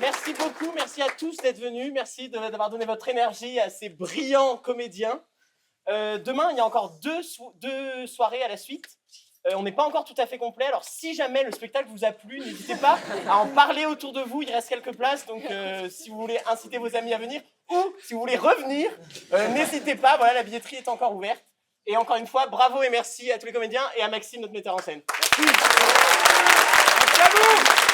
Merci beaucoup, merci à tous d'être venus, merci d'avoir donné votre énergie à ces brillants comédiens. Demain, il y a encore deux soirées à la suite. On n'est pas encore tout à fait complet, alors si jamais le spectacle vous a plu, n'hésitez pas à en parler autour de vous, il reste quelques places, donc si vous voulez inciter vos amis à venir, ou si vous voulez revenir, n'hésitez pas, voilà, la billetterie est encore ouverte. Et encore une fois, bravo et merci à tous les comédiens et à Maxime, notre metteur en scène. Merci à vous.